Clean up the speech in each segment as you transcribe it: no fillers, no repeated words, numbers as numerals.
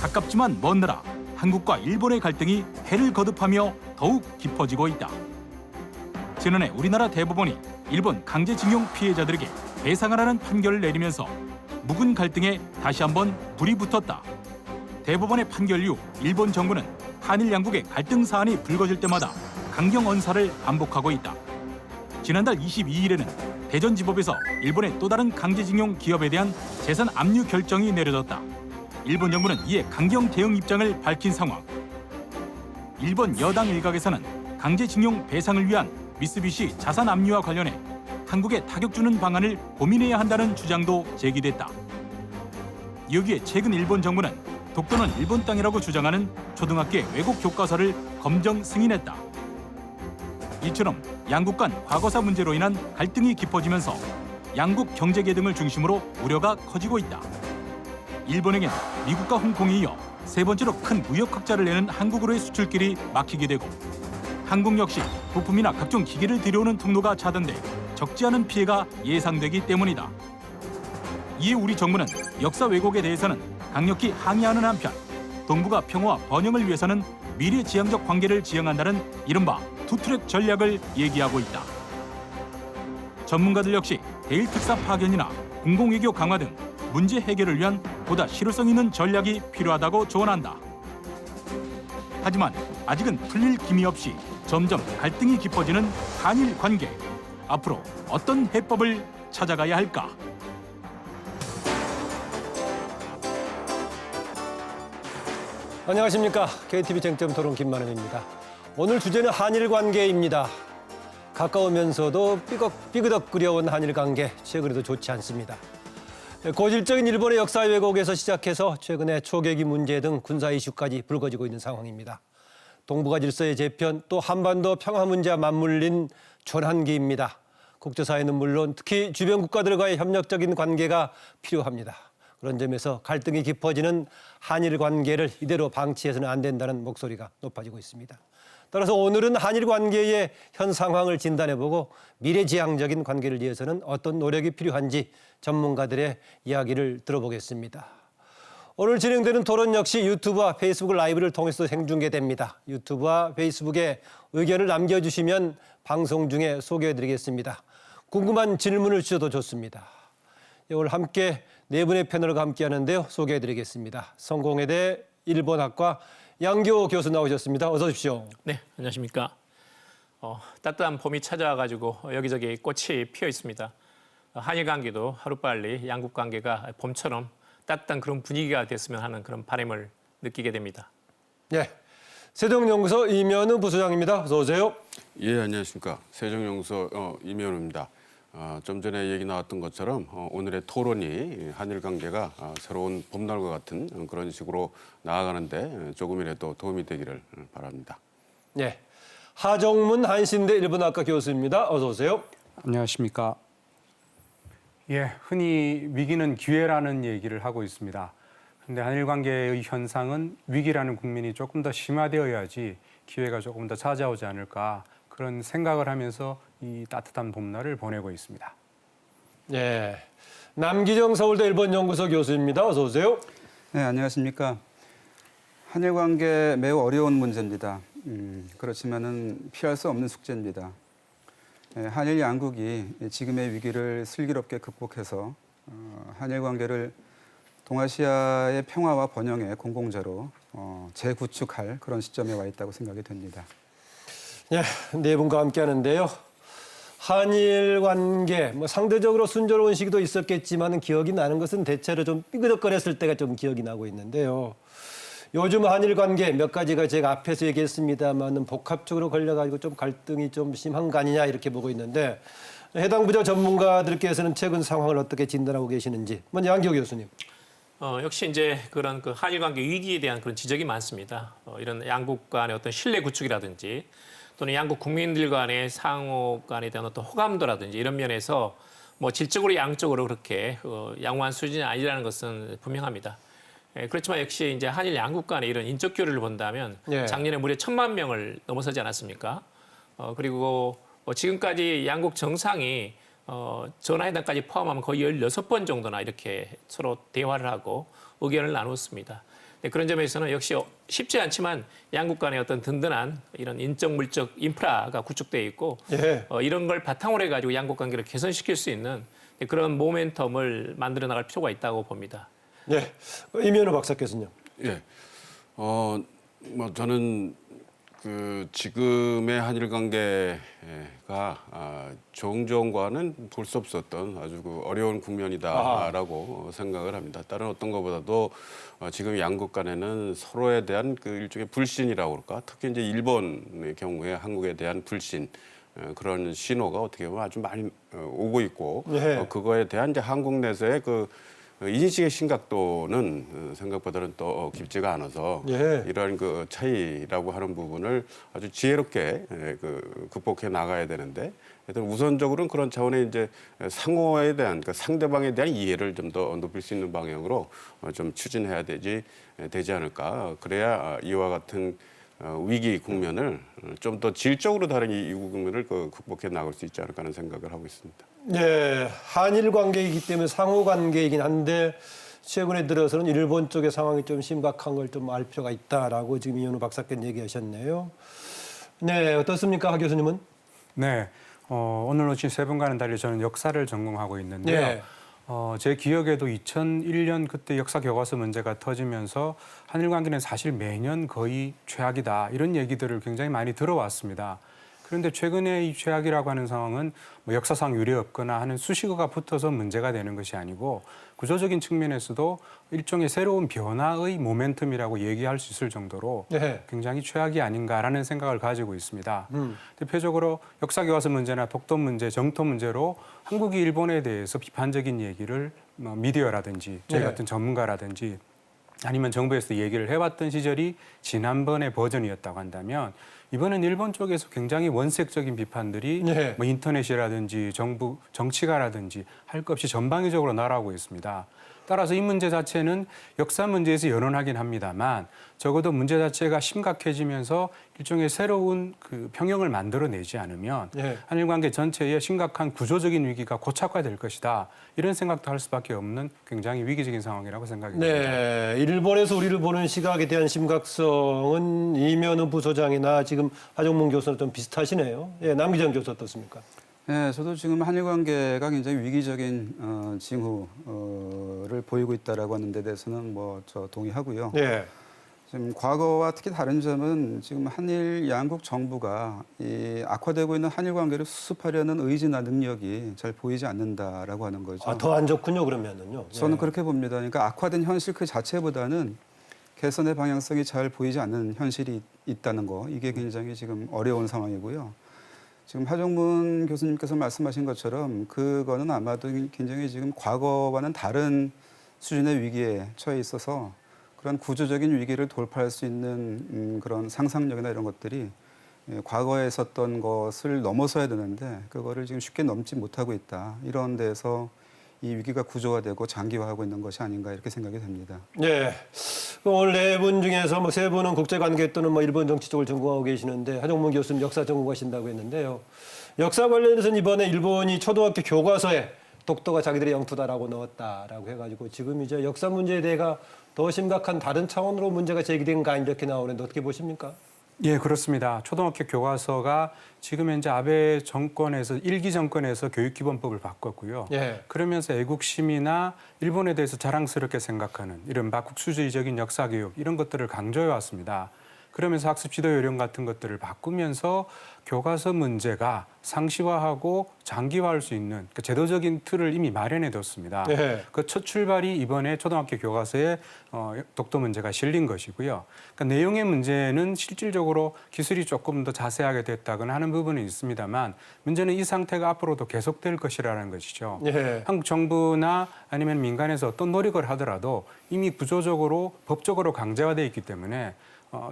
가깝지만 먼 나라 한국과 일본의 갈등이 해를 거듭하며 더욱 깊어지고 있다. 지난해 우리나라 대법원이 일본 강제징용 피해자들에게 배상하라는 판결을 내리면서 묵은 갈등에 다시 한번 불이 붙었다. 대법원의 판결 이후 일본 정부는 한일 양국의 갈등 사안이 불거질 때마다 강경 언사를 반복하고 있다. 지난달 22일에는 대전지법에서 일본의 또 다른 강제징용 기업에 대한 재산 압류 결정이 내려졌다. 일본 정부는 이에 강경 대응 입장을 밝힌 상황. 일본 여당 일각에서는 강제징용 배상을 위한 미쓰비시 자산 압류와 관련해 한국에 타격 주는 방안을 고민해야 한다는 주장도 제기됐다. 여기에 최근 일본 정부는 독도는 일본 땅이라고 주장하는 초등학교의 왜곡 교과서를 검정 승인했다. 이처럼 양국 간 과거사 문제로 인한 갈등이 깊어지면서 양국 경제계 등을 중심으로 우려가 커지고 있다. 일본에겐 미국과 홍콩이 이어 세 번째로 큰 무역 흑자를 내는 한국으로의 수출길이 막히게 되고 한국 역시 부품이나 각종 기계를 들여오는 통로가 차단돼 적지 않은 피해가 예상되기 때문이다. 이에 우리 정부는 역사 왜곡에 대해서는 강력히 항의하는 한편 동북아 평화와 번영을 위해서는 미래지향적 관계를 지향한다는 이른바 투트랙 전략을 얘기하고 있다. 전문가들 역시 대일 특사 파견이나 공공외교 강화 등 문제 해결을 위한 보다 실효성 있는 전략이 필요하다고 조언한다. 하지만 아직은 풀릴 기미 없이 점점 갈등이 깊어지는 한일 관계. 앞으로 어떤 해법을 찾아가야 할까? 안녕하십니까. KTV 쟁점 토론 김만음입니다. 오늘 주제는 한일 관계입니다. 가까우면서도 삐그덕거려온 한일 관계, 최근에도 좋지 않습니다. 고질적인 일본의 역사 왜곡에서 시작해서 최근에 초계기 문제 등 군사 이슈까지 불거지고 있는 상황입니다. 동북아 질서의 재편, 또 한반도 평화 문제와 맞물린 전환기입니다. 국제사회는 물론 특히 주변 국가들과의 협력적인 관계가 필요합니다. 그런 점에서 갈등이 깊어지는 한일 관계를 이대로 방치해서는 안 된다는 목소리가 높아지고 있습니다. 따라서 오늘은 한일 관계의 현 상황을 진단해보고 미래지향적인 관계를 위해서는 어떤 노력이 필요한지 전문가들의 이야기를 들어보겠습니다. 오늘 진행되는 토론 역시 유튜브와 페이스북 라이브를 통해서 생중계됩니다. 유튜브와 페이스북에 의견을 남겨주시면 방송 중에 소개해드리겠습니다. 궁금한 질문을 주셔도 좋습니다. 오늘 함께 네 분의 패널과 함께하는데요. 소개해드리겠습니다. 성공회대 일본학과 양교 교수 나오셨습니다. 어서 오십시오. 네, 안녕하십니까. 따뜻한 봄이 찾아와가지고 여기저기 꽃이 피어 있습니다. 한일 관계도 하루빨리 양국 관계가 봄처럼 따뜻한 그런 분위기가 됐으면 하는 그런 바람을 느끼게 됩니다. 네, 세종연구소 이면우 부소장입니다. 어서 오세요. 예, 안녕하십니까. 세종연구소 이면우입니다. 좀 전에 얘기 나왔던 것처럼 오늘의 토론이 한일 관계가 새로운 봄날과 같은 그런 식으로 나아가는데 조금이라도 도움이 되기를 바랍니다. 네, 하정문 한신대 일본학과 교수입니다. 어서 오세요. 안녕하십니까. 예, 흔히 위기는 기회라는 얘기를 하고 있습니다. 그런데 한일 관계의 현상은 위기라는 국면이 조금 더 심화되어야지 기회가 조금 더 찾아오지 않을까 그런 생각을 하면서 이 따뜻한 봄날을 보내고 있습니다. 네, 남기정 서울대 일본연구소 교수입니다. 어서 오세요. 네, 안녕하십니까. 한일 관계 매우 어려운 문제입니다. 그렇지만은 피할 수 없는 숙제입니다. 한일 양국이 지금의 위기를 슬기롭게 극복해서 한일 관계를 동아시아의 평화와 번영의 공공재로 재구축할 그런 시점에 와 있다고 생각이 됩니다. 네, 네 분과 함께 하는데요. 한일 관계, 상대적으로 순조로운 시기도 있었겠지만 기억이 나는 것은 대체로 좀 삐그덕거렸을 때가 좀 기억이 나고 있는데요. 요즘 한일 관계 몇 가지가 제가 앞에서 얘기했습니다만 복합적으로 걸려가지고 좀 갈등이 좀 심한 거 아니냐 이렇게 보고 있는데 해당 부처 전문가들께서는 최근 상황을 어떻게 진단하고 계시는지 먼저 양교 교수님. 역시 이제 그런 그 한일 관계 위기에 대한 그런 지적이 많습니다. 이런 양국 간의 어떤 신뢰 구축이라든지 또는 양국 국민들 간의 상호 간에 대한 어떤 호감도라든지 이런 면에서 뭐 질적으로 양적으로 그렇게 양호한 수준이 아니라는 것은 분명합니다. 그렇지만 역시 이제 한일 양국 간의 이런 인적 교류를 본다면 작년에 무려 1,000만 명을 넘어서지 않았습니까? 그리고 지금까지 양국 정상이 전화회담까지 포함하면 거의 16번 정도나 이렇게 서로 대화를 하고 의견을 나눴습니다. 네, 그런 점에서는 역시 쉽지 않지만 양국 간의 어떤 든든한 이런 인적 물적 인프라가 구축되어 있고 예. 이런 걸 바탕으로 해가지고 양국 관계를 개선시킬 수 있는 그런 모멘텀을 만들어 나갈 필요가 있다고 봅니다. 예. 이면호 박사께서는요. 예. 뭐 저는 그 지금의 한일 관계가 종전과는 볼 수 없었던 아주 그 어려운 국면이다라고 생각을 합니다. 다른 어떤 것보다도 지금 양국 간에는 서로에 대한 그 일종의 불신이라고 그럴까? 특히 이제 일본의 경우에 한국에 대한 불신 그런 신호가 어떻게 보면 아주 많이 오고 있고 예. 그거에 대한 이제 한국 내에서의 그 인식의 심각도는 생각보다는 또 깊지가 않아서 예. 이러한 그 차이라고 하는 부분을 아주 지혜롭게 그 극복해 나가야 되는데 일단 우선적으로는 그런 차원의 이제 상호에 대한 그러니까 상대방에 대한 이해를 좀 더 높일 수 있는 방향으로 좀 추진해야 되지 않을까. 그래야 이와 같은 위기 국면을 좀 더 질적으로 다른 이 국면을 극복해 나갈 수 있지 않을까 하는 생각을 하고 있습니다. 예, 한일 관계이기 때문에 상호 관계이긴 한데 최근에 들어서는 일본 쪽의 상황이 좀 심각한 걸 좀 알 필요가 있다라고 지금 이현우 박사께서 얘기하셨네요. 네, 어떻습니까, 하 교수님은? 네, 오늘 오신 세 분과는 달리 저는 역사를 전공하고 있는데요. 네. 제 기억에도 2001년 그때 역사 교과서 문제가 터지면서 한일 관계는 사실 매년 거의 최악이다 이런 얘기들을 굉장히 많이 들어왔습니다. 그런데 최근에 이 최악이라고 하는 상황은 뭐 역사상 유례 없거나 하는 수식어가 붙어서 문제가 되는 것이 아니고 구조적인 측면에서도 일종의 새로운 변화의 모멘텀이라고 얘기할 수 있을 정도로 네. 굉장히 최악이 아닌가라는 생각을 가지고 있습니다. 대표적으로 역사교과서 문제나 독도 문제, 정토 문제로 한국이 일본에 대해서 비판적인 얘기를 뭐 미디어라든지 저희 네. 같은 전문가라든지 아니면 정부에서 얘기를 해왔던 시절이 지난번의 버전이었다고 한다면 이번엔 일본 쪽에서 굉장히 원색적인 비판들이 네. 뭐 인터넷이라든지 정부 정치가라든지 할 것 없이 전방위적으로 날아오고 있습니다. 따라서 이 문제 자체는 역사 문제에서 연원하긴 합니다만 적어도 문제 자체가 심각해지면서 일종의 새로운 그 평형을 만들어내지 않으면 네. 한일 관계 전체에 심각한 구조적인 위기가 고착화될 것이다. 이런 생각도 할 수밖에 없는 굉장히 위기적인 상황이라고 생각이 듭니다. 네, 일본에서 우리를 보는 시각에 대한 심각성은 이면우 부소장이나 지금 하정문 교수는 좀 비슷하시네요. 예, 남기정 교수 어떻습니까? 네, 저도 지금 한일 관계가 굉장히 위기적인 징후를 보이고 있다라고 하는 데 대해서는 뭐 저 동의하고요. 예. 지금 과거와 특히 다른 점은 지금 한일 양국 정부가 이 악화되고 있는 한일 관계를 수습하려는 의지나 능력이 잘 보이지 않는다라고 하는 거죠. 아, 더 안 좋군요, 그러면은요. 저는 예. 그렇게 봅니다. 그러니까 악화된 현실 그 자체보다는 개선의 방향성이 잘 보이지 않는 현실이 있다는 거, 이게 굉장히 지금 어려운 상황이고요. 지금 하정문 교수님께서 말씀하신 것처럼 그거는 아마도 굉장히 지금 과거와는 다른 수준의 위기에 처해 있어서 그런 구조적인 위기를 돌파할 수 있는 그런 상상력이나 이런 것들이 과거에 있었던 것을 넘어서야 되는데 그거를 지금 쉽게 넘지 못하고 있다. 이런 데서 이 위기가 구조화되고 장기화하고 있는 것이 아닌가 이렇게 생각이 됩니다. 예. 오늘 네 분 중에서 뭐 세 분은 국제관계 또는 뭐 일본 정치 쪽을 전공하고 계시는데 하정문 교수님 역사 전공하신다고 했는데요. 역사 관련해서는 이번에 일본이 초등학교 교과서에 독도가 자기들의 영토다라고 넣었다라고 해가지고 지금 이제 역사 문제에 대해가 더 심각한 다른 차원으로 문제가 제기된 거 아니 이렇게 나오는데 어떻게 보십니까? 예, 그렇습니다. 초등학교 교과서가 지금 현재 아베 정권에서 일기 정권에서 교육기본법을 바꿨고요. 예. 그러면서 애국심이나 일본에 대해서 자랑스럽게 생각하는 이른바 국수주의적인 역사교육 이런 것들을 강조해 왔습니다. 그러면서 학습 지도 요령 같은 것들을 바꾸면서 교과서 문제가 상시화하고 장기화할 수 있는 그 제도적인 틀을 이미 마련해 뒀습니다. 네. 그 첫 출발이 이번에 초등학교 교과서에 독도 문제가 실린 것이고요. 그러니까 내용의 문제는 실질적으로 기술이 조금 더 자세하게 됐다거나 하는 부분은 있습니다만 문제는 이 상태가 앞으로도 계속될 것이라는 것이죠. 예. 한국 정부나 아니면 민간에서 어떤 노력을 하더라도 이미 구조적으로 법적으로 강제화되어 있기 때문에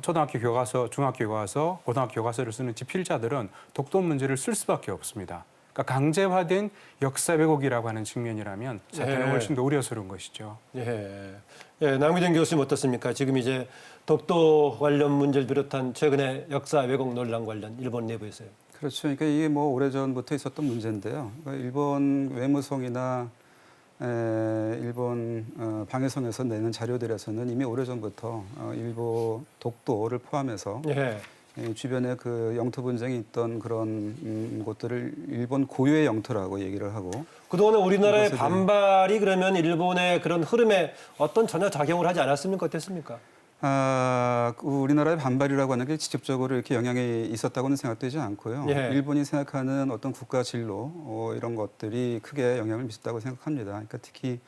초등학교 교과서, 중학교 교과서, 고등학교 교과서를 쓰는 집필자들은 독도 문제를 쓸 수밖에 없습니다. 그러니까 강제화된 역사 왜곡이라고 하는 측면이라면 사태는 예. 훨씬 더 우려스러운 것이죠. 예. 예, 남기정 교수님 어떻습니까? 지금 이제 독도 관련 문제를 비롯한 최근의 역사 왜곡 논란 관련 일본 내부에서요. 그렇죠. 그러니까 이게 뭐 오래전부터 있었던 문제인데요. 그러니까 일본 외무성이나 일본 방해성에서 내는 자료들에서는 이미 오래전부터 일본 독도를 포함해서 예. 주변에 그 영토 분쟁이 있던 그런 곳들을 일본 고유의 영토라고 얘기를 하고 그동안에 우리나라의 이것에 반발이 그러면 일본의 그런 흐름에 어떤 전혀 작용을 하지 않았습니까? 어땠습니까? 우리나라의 반발이라고 하는 게 직접적으로 이렇게 영향이 있었다고는 생각되지 않고요. 예. 일본이 생각하는 어떤 국가 진로 이런 것들이 크게 영향을 미쳤다고 생각합니다. 그러니까 특히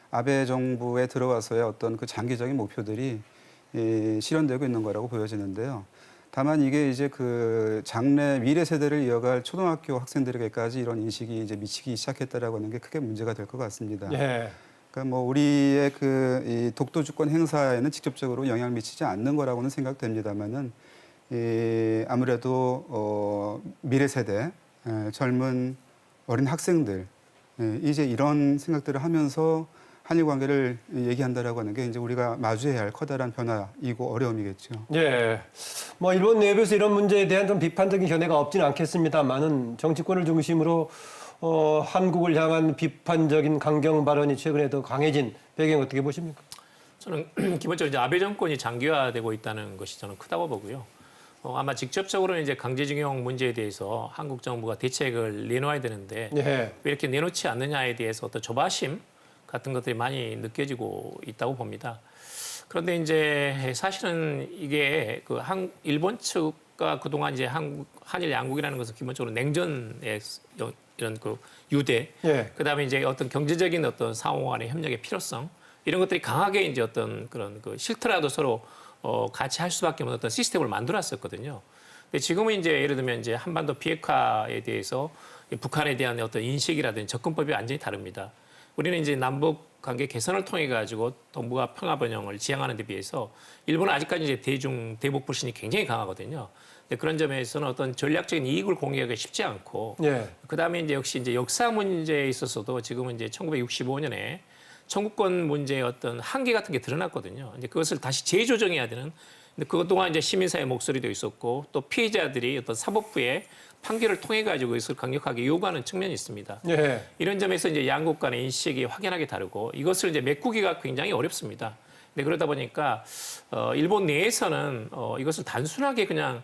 아베 정부에 들어와서의 어떤 그 장기적인 목표들이 실현되고 있는 거라고 보여지는데요. 다만 이게 이제 그 장래 미래 세대를 이어갈 초등학교 학생들에게까지 이런 인식이 이제 미치기 시작했다라고 하는 게 크게 문제가 될 것 같습니다. 예. 그러니까 뭐 우리의 이 독도 주권 행사에는 직접적으로 영향을 미치지 않는 거라고는 생각됩니다만은 아무래도 미래 세대 젊은 어린 학생들 이제 이런 생각들을 하면서 한일 관계를 얘기한다라고 하는 게 이제 우리가 마주해야 할 커다란 변화이고 어려움이겠죠. 예. 뭐 일본 내부에서 이런 문제에 대한 좀 비판적인 견해가 없지는 않겠습니다만은 정치권을 중심으로 한국을 향한 비판적인 강경 발언이 최근에 더 강해진 배경 어떻게 보십니까? 저는 기본적으로 이제 아베 정권이 장기화되고 있다는 것이 저는 크다고 보고요. 아마 직접적으로는 이제 강제징용 문제에 대해서 한국 정부가 대책을 내놓아야 되는데 예. 왜 이렇게 내놓지 않느냐에 대해서 어떤 조바심 같은 것들이 많이 느껴지고 있다고 봅니다. 그런데 이제 사실은 이게 그 일본 측과 그동안 이제 한일 양국이라는 것은 기본적으로 냉전의 이런 그 유대, 예. 그다음에 이제 어떤 경제적인 어떤 상호 간의 협력의 필요성 이런 것들이 강하게 이제 어떤 그런 그 싫더라도 서로 같이 할 수밖에 없는 어떤 시스템을 만들었었거든요. 근데 지금은 이제 예를 들면 이제 한반도 비핵화에 대해서 북한에 대한 어떤 인식이라든지 접근법이 완전히 다릅니다. 우리는 이제 남북 관계 개선을 통해 가지고 동북아 평화 번영을 지향하는 데 비해서 일본은 아직까지 이제 대북 불신이 굉장히 강하거든요. 근데 그런 점에서는 어떤 전략적인 이익을 공유하기가 쉽지 않고, 예. 그다음에 이제 역시 이제 역사 문제에 있어서도 지금은 이제 1965년에 청구권 문제의 어떤 한계 같은 게 드러났거든요. 이제 그것을 다시 재조정해야 되는. 근데 그동안 이제 시민사회 목소리도 있었고 또 피해자들이 어떤 사법부의 판결을 통해 가지고 이것을 강력하게 요구하는 측면이 있습니다. 예. 이런 점에서 이제 양국 간의 인식이 확연하게 다르고 이것을 이제 메꾸기가 굉장히 어렵습니다. 근데 그러다 보니까 일본 내에서는 이것을 단순하게 그냥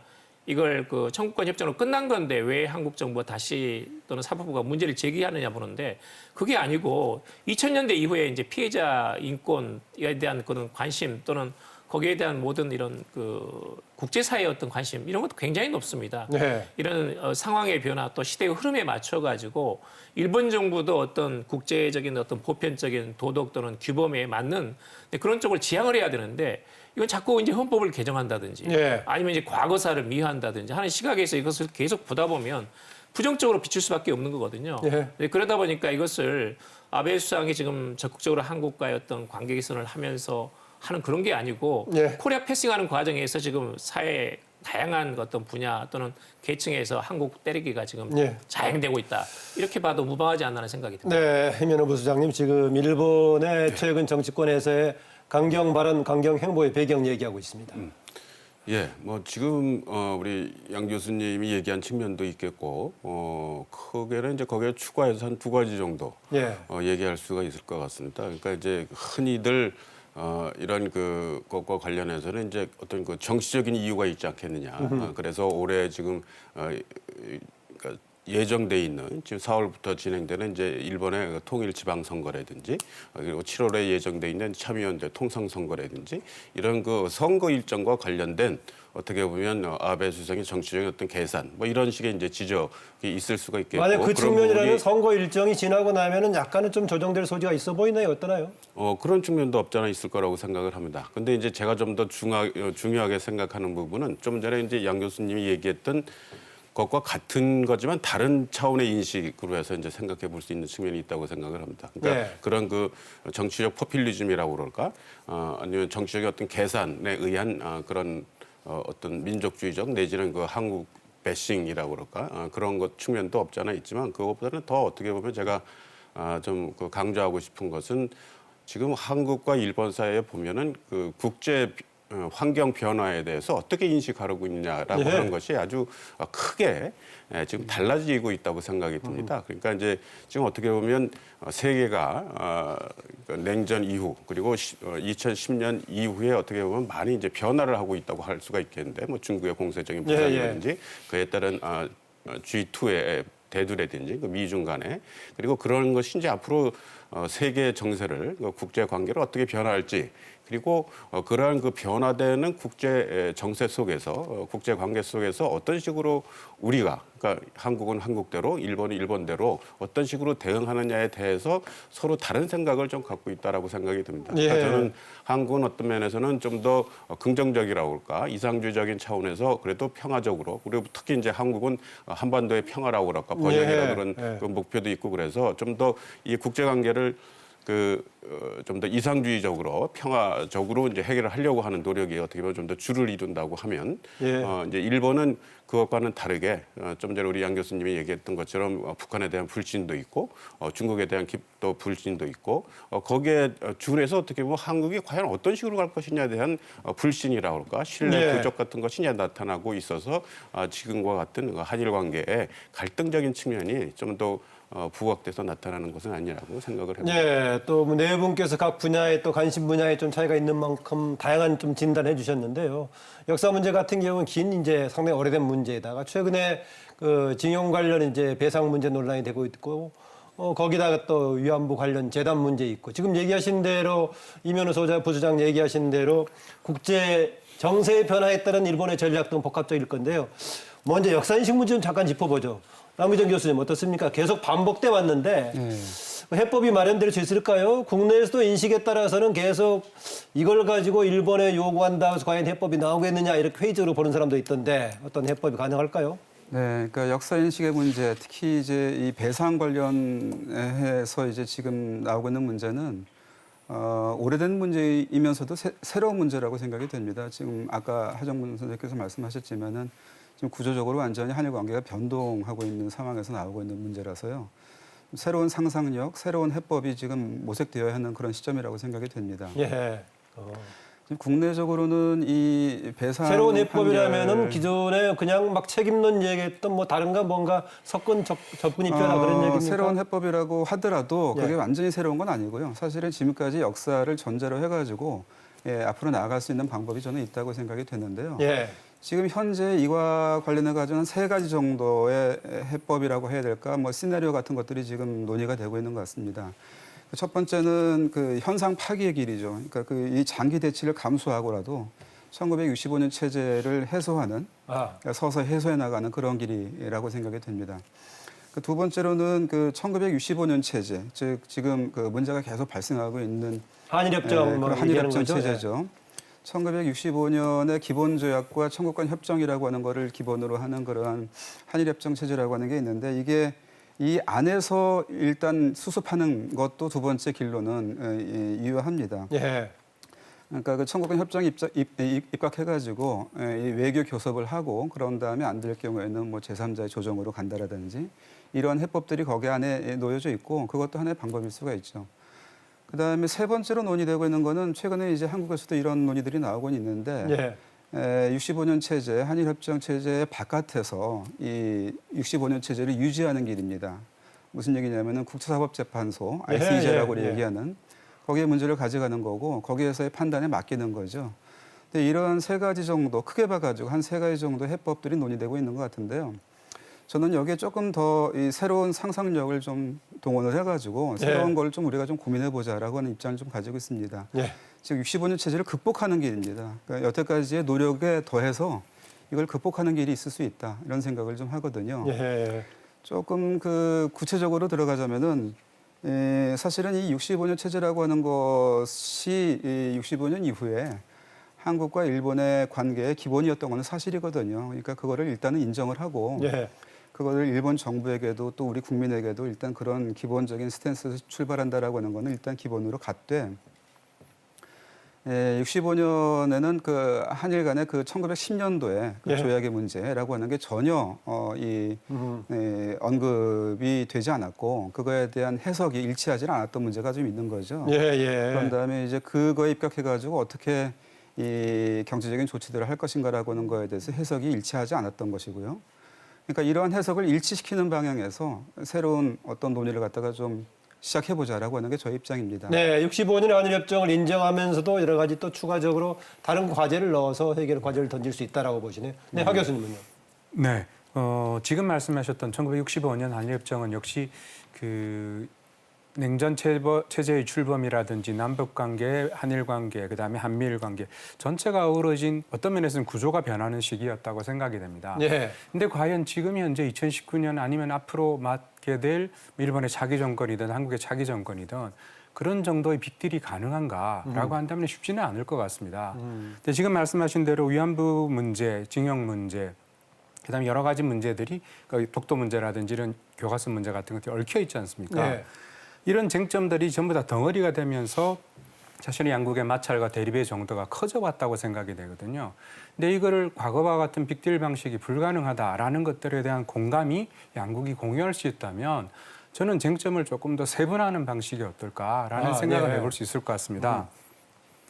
이걸 그 청구권 협정으로 끝난 건데 왜 한국 정부가 다시 또는 사법부가 문제를 제기하느냐 보는데 그게 아니고 2000년대 이후에 이제 피해자 인권에 대한 그런 관심 또는 거기에 대한 모든 이런 그 국제사회의 어떤 관심 이런 것도 굉장히 높습니다. 네. 이런 상황의 변화 또 시대의 흐름에 맞춰 가지고 일본 정부도 어떤 국제적인 어떤 보편적인 도덕 또는 규범에 맞는 그런 쪽을 지향을 해야 되는데 이건 자꾸 이제 헌법을 개정한다든지 네. 아니면 이제 과거사를 미화한다든지 하는 시각에서 이것을 계속 보다 보면 부정적으로 비출 수밖에 없는 거거든요. 네. 그러다 보니까 이것을 아베 수상이 지금 적극적으로 한국과의 어떤 관계 개선을 하면서 하는 그런 게 아니고 네. 코리아 패싱하는 과정에서 지금 사회 다양한 어떤 분야 또는 계층에서 한국 때리기가 지금 네. 자행되고 있다. 이렇게 봐도 무방하지 않나는 생각이 듭니다. 네, 해면호 부수장님 지금 일본의 최근 정치권에서의 강경 발언, 강경 행보의 배경 얘기하고 있습니다. 예, 뭐 지금 우리 양 교수님이 얘기한 측면도 있겠고 크게는 이제 거기에 추가해서 한 두 가지 정도 예. 얘기할 수가 있을 것 같습니다. 그러니까 이제 흔히들 이런 그 것과 관련해서는 이제 어떤 그 정치적인 이유가 있지 않겠느냐. 그래서 올해 지금 그러니까 예정돼 있는 지금 4월부터 진행되는 이제 일본의 그 통일 지방 선거라든지 그리고 7월에 예정돼 있는 참의원들 통상 선거라든지 이런 그 선거 일정과 관련된 어떻게 보면 아베 수상의 정치적인 어떤 계산 뭐 이런 식의 이제 지적이 있을 수가 있겠고 만약 그 그런 측면이라면 부분이 선거 일정이 지나고 나면은 약간은 좀 조정될 소지가 있어 보이나요? 어떠나요? 그런 측면도 없잖아 있을 거라고 생각을 합니다. 근데 이제 제가 좀 더 중요하게 생각하는 부분은 좀 전에 이제 양 교수님이 얘기했던 것과 같은 거지만 다른 차원의 인식으로 해서 이제 생각해 볼 수 있는 측면이 있다고 생각을 합니다. 그러니까 네. 그런 그 정치적 포퓰리즘이라고 그럴까? 아니면 정치적인 어떤 계산에 의한 그런 어떤 민족주의적 내지는 그 한국 배싱이라고 그럴까? 그런 것 측면도 없지 않아 있지만 그것보다는 더 어떻게 보면 제가 좀 그 강조하고 싶은 것은 지금 한국과 일본 사이에 보면은 그 국제 환경 변화에 대해서 어떻게 인식하고 있느냐라고 예. 하는 것이 아주 크게 지금 달라지고 있다고 생각이 듭니다. 그러니까 이제 지금 어떻게 보면 세계가 냉전 이후 그리고 2010년 이후에 어떻게 보면 많이 이제 변화를 하고 있다고 할 수가 있겠는데 뭐 중국의 공세적인 부상이라든지 그에 따른 G2의 대두라든지 그 미중 간에 그리고 그런 것이 이제 앞으로 세계 정세를 국제 관계를 어떻게 변화할지 그리고 그러한 그 변화되는 국제 정세 속에서 국제 관계 속에서 어떤 식으로 우리가 그러니까 한국은 한국대로 일본은 일본대로 어떤 식으로 대응하느냐에 대해서 서로 다른 생각을 좀 갖고 있다라고 생각이 듭니다. 그러니까 예. 저는 한국은 어떤 면에서는 좀 더 긍정적이라고 할까 이상주의적인 차원에서 그래도 평화적으로 그리고 특히 이제 한국은 한반도의 평화라고 그럴까 번영이라는 그런 그 목표도 있고 그래서 좀 더 이 국제 관계를 좀 더 이상주의적으로 평화적으로 이제 해결을 하려고 하는 노력이 어떻게 보면 좀 더 줄을 이룬다고 하면 이제 일본은 그것과는 다르게 좀 전에 우리 양 교수님이 얘기했던 것처럼 북한에 대한 불신도 있고 중국에 대한 또 불신도 있고 거기에 준해서 어떻게 보면 한국이 과연 어떤 식으로 갈 것이냐에 대한 불신이라고 할까 신뢰 부족 같은 것이 이제 나타나고 있어서 지금과 같은 한일 관계에 갈등적인 측면이 좀 더 부각돼서 나타나는 것은 아니라고 생각을 합니다. 예, 또 네 분께서 각 분야에 또 관심 분야에 좀 차이가 있는 만큼 다양한 좀 진단해 주셨는데요. 역사 문제 같은 경우는 긴 이제 상당히 오래된 문제에다가 최근에 그 징용 관련 이제 배상 문제 논란이 되고 있고 거기다가 또 위안부 관련 재단 문제 있고 지금 얘기하신 대로 이면우 부소장 얘기하신 대로 국제 정세의 변화에 따른 일본의 전략 등 복합적일 건데요. 먼저 역사인식 문제 좀 잠깐 짚어보죠. 남규정 교수님 어떻습니까? 계속 반복돼 왔는데 해법이 마련될 수 있을까요? 국내에서도 인식에 따라서는 계속 이걸 가지고 일본에 요구한다 해서 과연 해법이 나오겠느냐 이렇게 회의적으로 보는 사람도 있던데 어떤 해법이 가능할까요? 네, 그러니까 역사 인식의 문제, 특히 이제 이 배상 관련해서 이제 지금 나오고 있는 문제는 오래된 문제이면서도 새로운 문제라고 생각이 됩니다. 지금 아까 하정문 선생님께서 말씀하셨지만은 지금 구조적으로 완전히 한일 관계가 변동하고 있는 상황에서 나오고 있는 문제라서요. 새로운 상상력, 새로운 해법이 지금 모색되어야 하는 그런 시점이라고 생각이 됩니다. 예. 지금 국내적으로는 이 배상 새로운 해법이라면은 기존에 그냥 막 책임론 얘기했던 뭐 다른가 뭔가 섞은 접근이 필요하다 그런 얘기입니까? 새로운 해법이라고 하더라도 그게 예. 완전히 새로운 건 아니고요. 사실은 지금까지 역사를 전제로 해가지고 앞으로 나아갈 수 있는 방법이 저는 있다고 생각이 되는데요. 예. 지금 현재 이와 관련해 가지고는 3가지 정도의 해법이라고 해야 될까, 뭐 시나리오 같은 것들이 지금 논의가 되고 있는 것 같습니다. 첫 번째는 그 현상 파기의 길이죠. 그러니까 그 이 장기 대치를 감수하고라도 1965년 체제를 해소하는, 그러니까 서서히 해소해 나가는 그런 길이라고 생각이 됩니다. 두 번째로는 그 1965년 체제, 즉 지금 그 문제가 계속 발생하고 있는 한일협정 뭐 한일협정 거죠? 체제죠. 1965년의 기본조약과 청구권 협정이라고 하는 것을 기본으로 하는 그러한 한일협정 체제라고 하는 게 있는데 이게 이 안에서 일단 수습하는 것도 두 번째 길로는 유효합니다. 예. 그러니까 그 청구권 협정에 입각해가지고 이 외교 교섭을 하고 그런 다음에 안 될 경우에는 뭐 제3자의 조정으로 간다라든지 이러한 해법들이 거기 안에 놓여져 있고 그것도 하나의 방법일 수가 있죠. 그다음에 세 번째로 논의되고 있는 거는 최근에 이제 한국에서도 이런 논의들이 나오고 있는데 65년 체제, 한일협정 체제 바깥에서 이 65년 체제를 유지하는 길입니다. 무슨 얘기냐면은 국제사법재판소, ICJ라고 얘기하는 거기에 문제를 가져가는 거고 거기에서의 판단에 맡기는 거죠. 근데 이런 3가지 정도 크게 봐가지고 한 3가지 정도 해법들이 논의되고 있는 것 같은데요. 저는 여기에 조금 더 이 새로운 상상력을 좀 동원을 해가지고 새로운 걸 좀 우리가 좀 고민해보자라고 하는 입장을 좀 가지고 있습니다. 즉 65년 체제를 극복하는 길입니다. 그러니까 여태까지의 노력에 더해서 이걸 극복하는 길이 있을 수 있다 이런 생각을 좀 하거든요. 조금 그 구체적으로 들어가자면은 사실은 이 65년 체제라고 하는 것이 이 65년 이후에 한국과 일본의 관계의 기본이었던 건 사실이거든요. 그러니까 그거를 일단은 인정을 하고 그거를 일본 정부에게도 또 우리 국민에게도 일단 그런 기본적인 스탠스에서 출발한다라고 하는 거는 일단 기본으로 갖되 65년에는 그 한일 간의 그 1910년도에 그 조약의 문제라고 하는 게 전혀 언급이 되지 않았고 그거에 대한 해석이 일치하지 않았던 문제가 좀 있는 거죠. 그런 다음에 이제 그거에 입각해가지고 어떻게 이 경제적인 조치들을 할 것인가라고 하는 거에 대해서 해석이 일치하지 않았던 것이고요. 그러니까 이러한 해석을 일치시키는 방향에서 새로운 어떤 논의를 갖다가 좀 시작해보자라고 하는 게 저희 입장입니다. 네, 65년의 한일협정을 인정하면서도 여러 가지 또 추가적으로 다른 과제를 넣어서 해결 과제를 던질 수 있다라고 보시네요. 네, 하 교수님은요. 네, 지금 말씀하셨던 1965년 한일협정은 역시 그 냉전 체제의 출범이라든지 남북 관계, 한일 관계, 그다음에 한미일 관계 전체가 어우러진 어떤 면에서는 구조가 변하는 시기였다고 생각이 됩니다. 네. 근데 과연 지금 현재 2019년 아니면 앞으로 맞게 될 일본의 차기 정권이든 한국의 차기 정권이든 그런 정도의 빅딜이 가능한가라고 한다면 쉽지는 않을 것 같습니다. 근데 지금 말씀하신 대로 위안부 문제, 징용 문제, 그다음에 여러 가지 문제들이 독도 문제라든지 이런 교과서 문제 같은 것들이 얽혀 있지 않습니까? 네. 이런 쟁점들이 전부 다 덩어리가 되면서 사실은 양국의 마찰과 대립의 정도가 커져 왔다고 생각이 되거든요. 근데 이거를 과거와 같은 빅딜 방식이 불가능하다라는 것들에 대한 공감이 양국이 공유할 수 있다면 저는 쟁점을 조금 더 세분화하는 방식이 어떨까라는 생각을 해볼 수 있을 것 같습니다.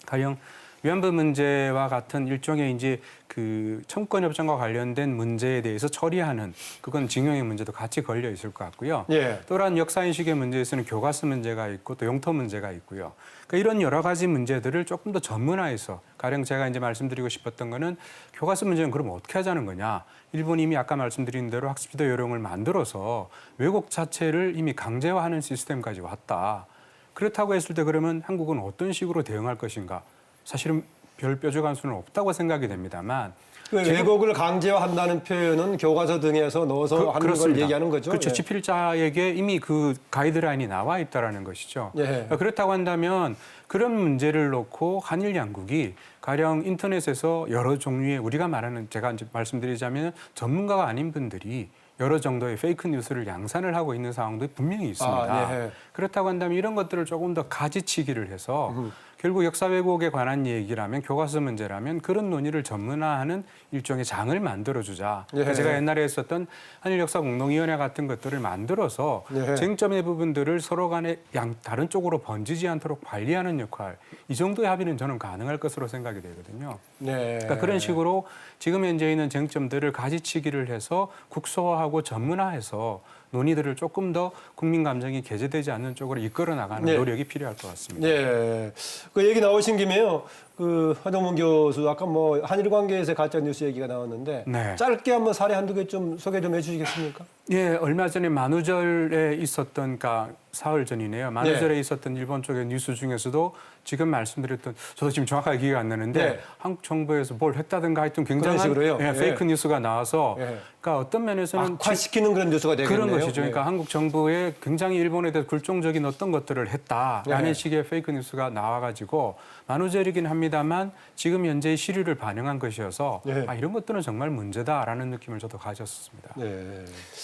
가령 위안부 문제와 같은 일종의 이제 그 청구권 협정과 관련된 문제에 대해서 처리하는 그건 징용의 문제도 같이 걸려 있을 것 같고요. 예. 또한 역사인식의 문제에서는 교과서 문제가 있고 또 용토 문제가 있고요. 그러니까 이런 여러 가지 문제들을 조금 더 전문화해서 가령 제가 이제 말씀드리고 싶었던 거는 교과서 문제는 그럼 어떻게 하자는 거냐. 일본이 이미 아까 말씀드린 대로 학습지도 요령을 만들어서 왜곡 자체를 이미 강제화하는 시스템까지 왔다. 그렇다고 했을 때 그러면 한국은 어떤 식으로 대응할 것인가. 사실은 별 뾰족한 수는 없다고 생각이 됩니다만 그 왜곡을 강제화한다는 표현은 교과서 등에서 넣어서 하는 걸 얘기하는 거죠. 그렇죠. 예. 집필자에게 이미 그 가이드라인이 나와 있다라는 것이죠. 예. 그렇다고 한다면 그런 문제를 놓고 한일 양국이 가령 인터넷에서 여러 종류의 우리가 말하는 제가 이제 말씀드리자면 전문가가 아닌 분들이 여러 정도의 페이크 뉴스를 양산을 하고 있는 상황도 분명히 있습니다. 예. 그렇다고 한다면 이런 것들을 조금 더 가지치기를 해서 결국 역사 왜곡에 관한 얘기라면 교과서 문제라면 그런 논의를 전문화하는 일종의 장을 만들어주자. 그러니까 제가 옛날에 했었던 한일역사공동위원회 같은 것들을 만들어서 쟁점의 부분들을 서로 간에 다른 쪽으로 번지지 않도록 관리하는 역할. 이 정도의 합의는 저는 가능할 것으로 생각이 되거든요. 네. 그러니까 그런 식으로 지금 현재 있는 쟁점들을 가지치기를 해서 국소화하고 전문화해서 논의들을 조금 더 국민 감정이 개재되지 않는 쪽으로 이끌어 나가는 노력이 필요할 것 같습니다. 네. 그 얘기 나오신 김에요. 그 하정문 교수 아까 뭐 한일 관계에서 가짜 뉴스 얘기가 나왔는데 네. 짧게 한번 사례 한두 개 좀 소개 좀 해주시겠습니까? 예, 얼마 전에 만우절에 있었던, 그러니까 사흘 전이네요. 만우절에 있었던 일본 쪽의 뉴스 중에서도 지금 말씀드렸던, 저도 지금 정확하게 기억이 안 나는데 한국 정부에서 뭘 했다든가 하여튼 굉장한 식으로요? 페이크 뉴스가 나와서 그러니까 어떤 면에서는 악화시키는 그런 뉴스가 되겠네요. 그런 것이죠. 그러니까 한국 정부에 굉장히 일본에 대해서 굴종적인 어떤 것들을 했다라는 식의 페이크 뉴스가 나와가지고 만우절이긴 합니다만 지금 현재의 시류를 반영한 것이어서 이런 것들은 정말 문제다라는 느낌을 저도 가졌습니다. 네.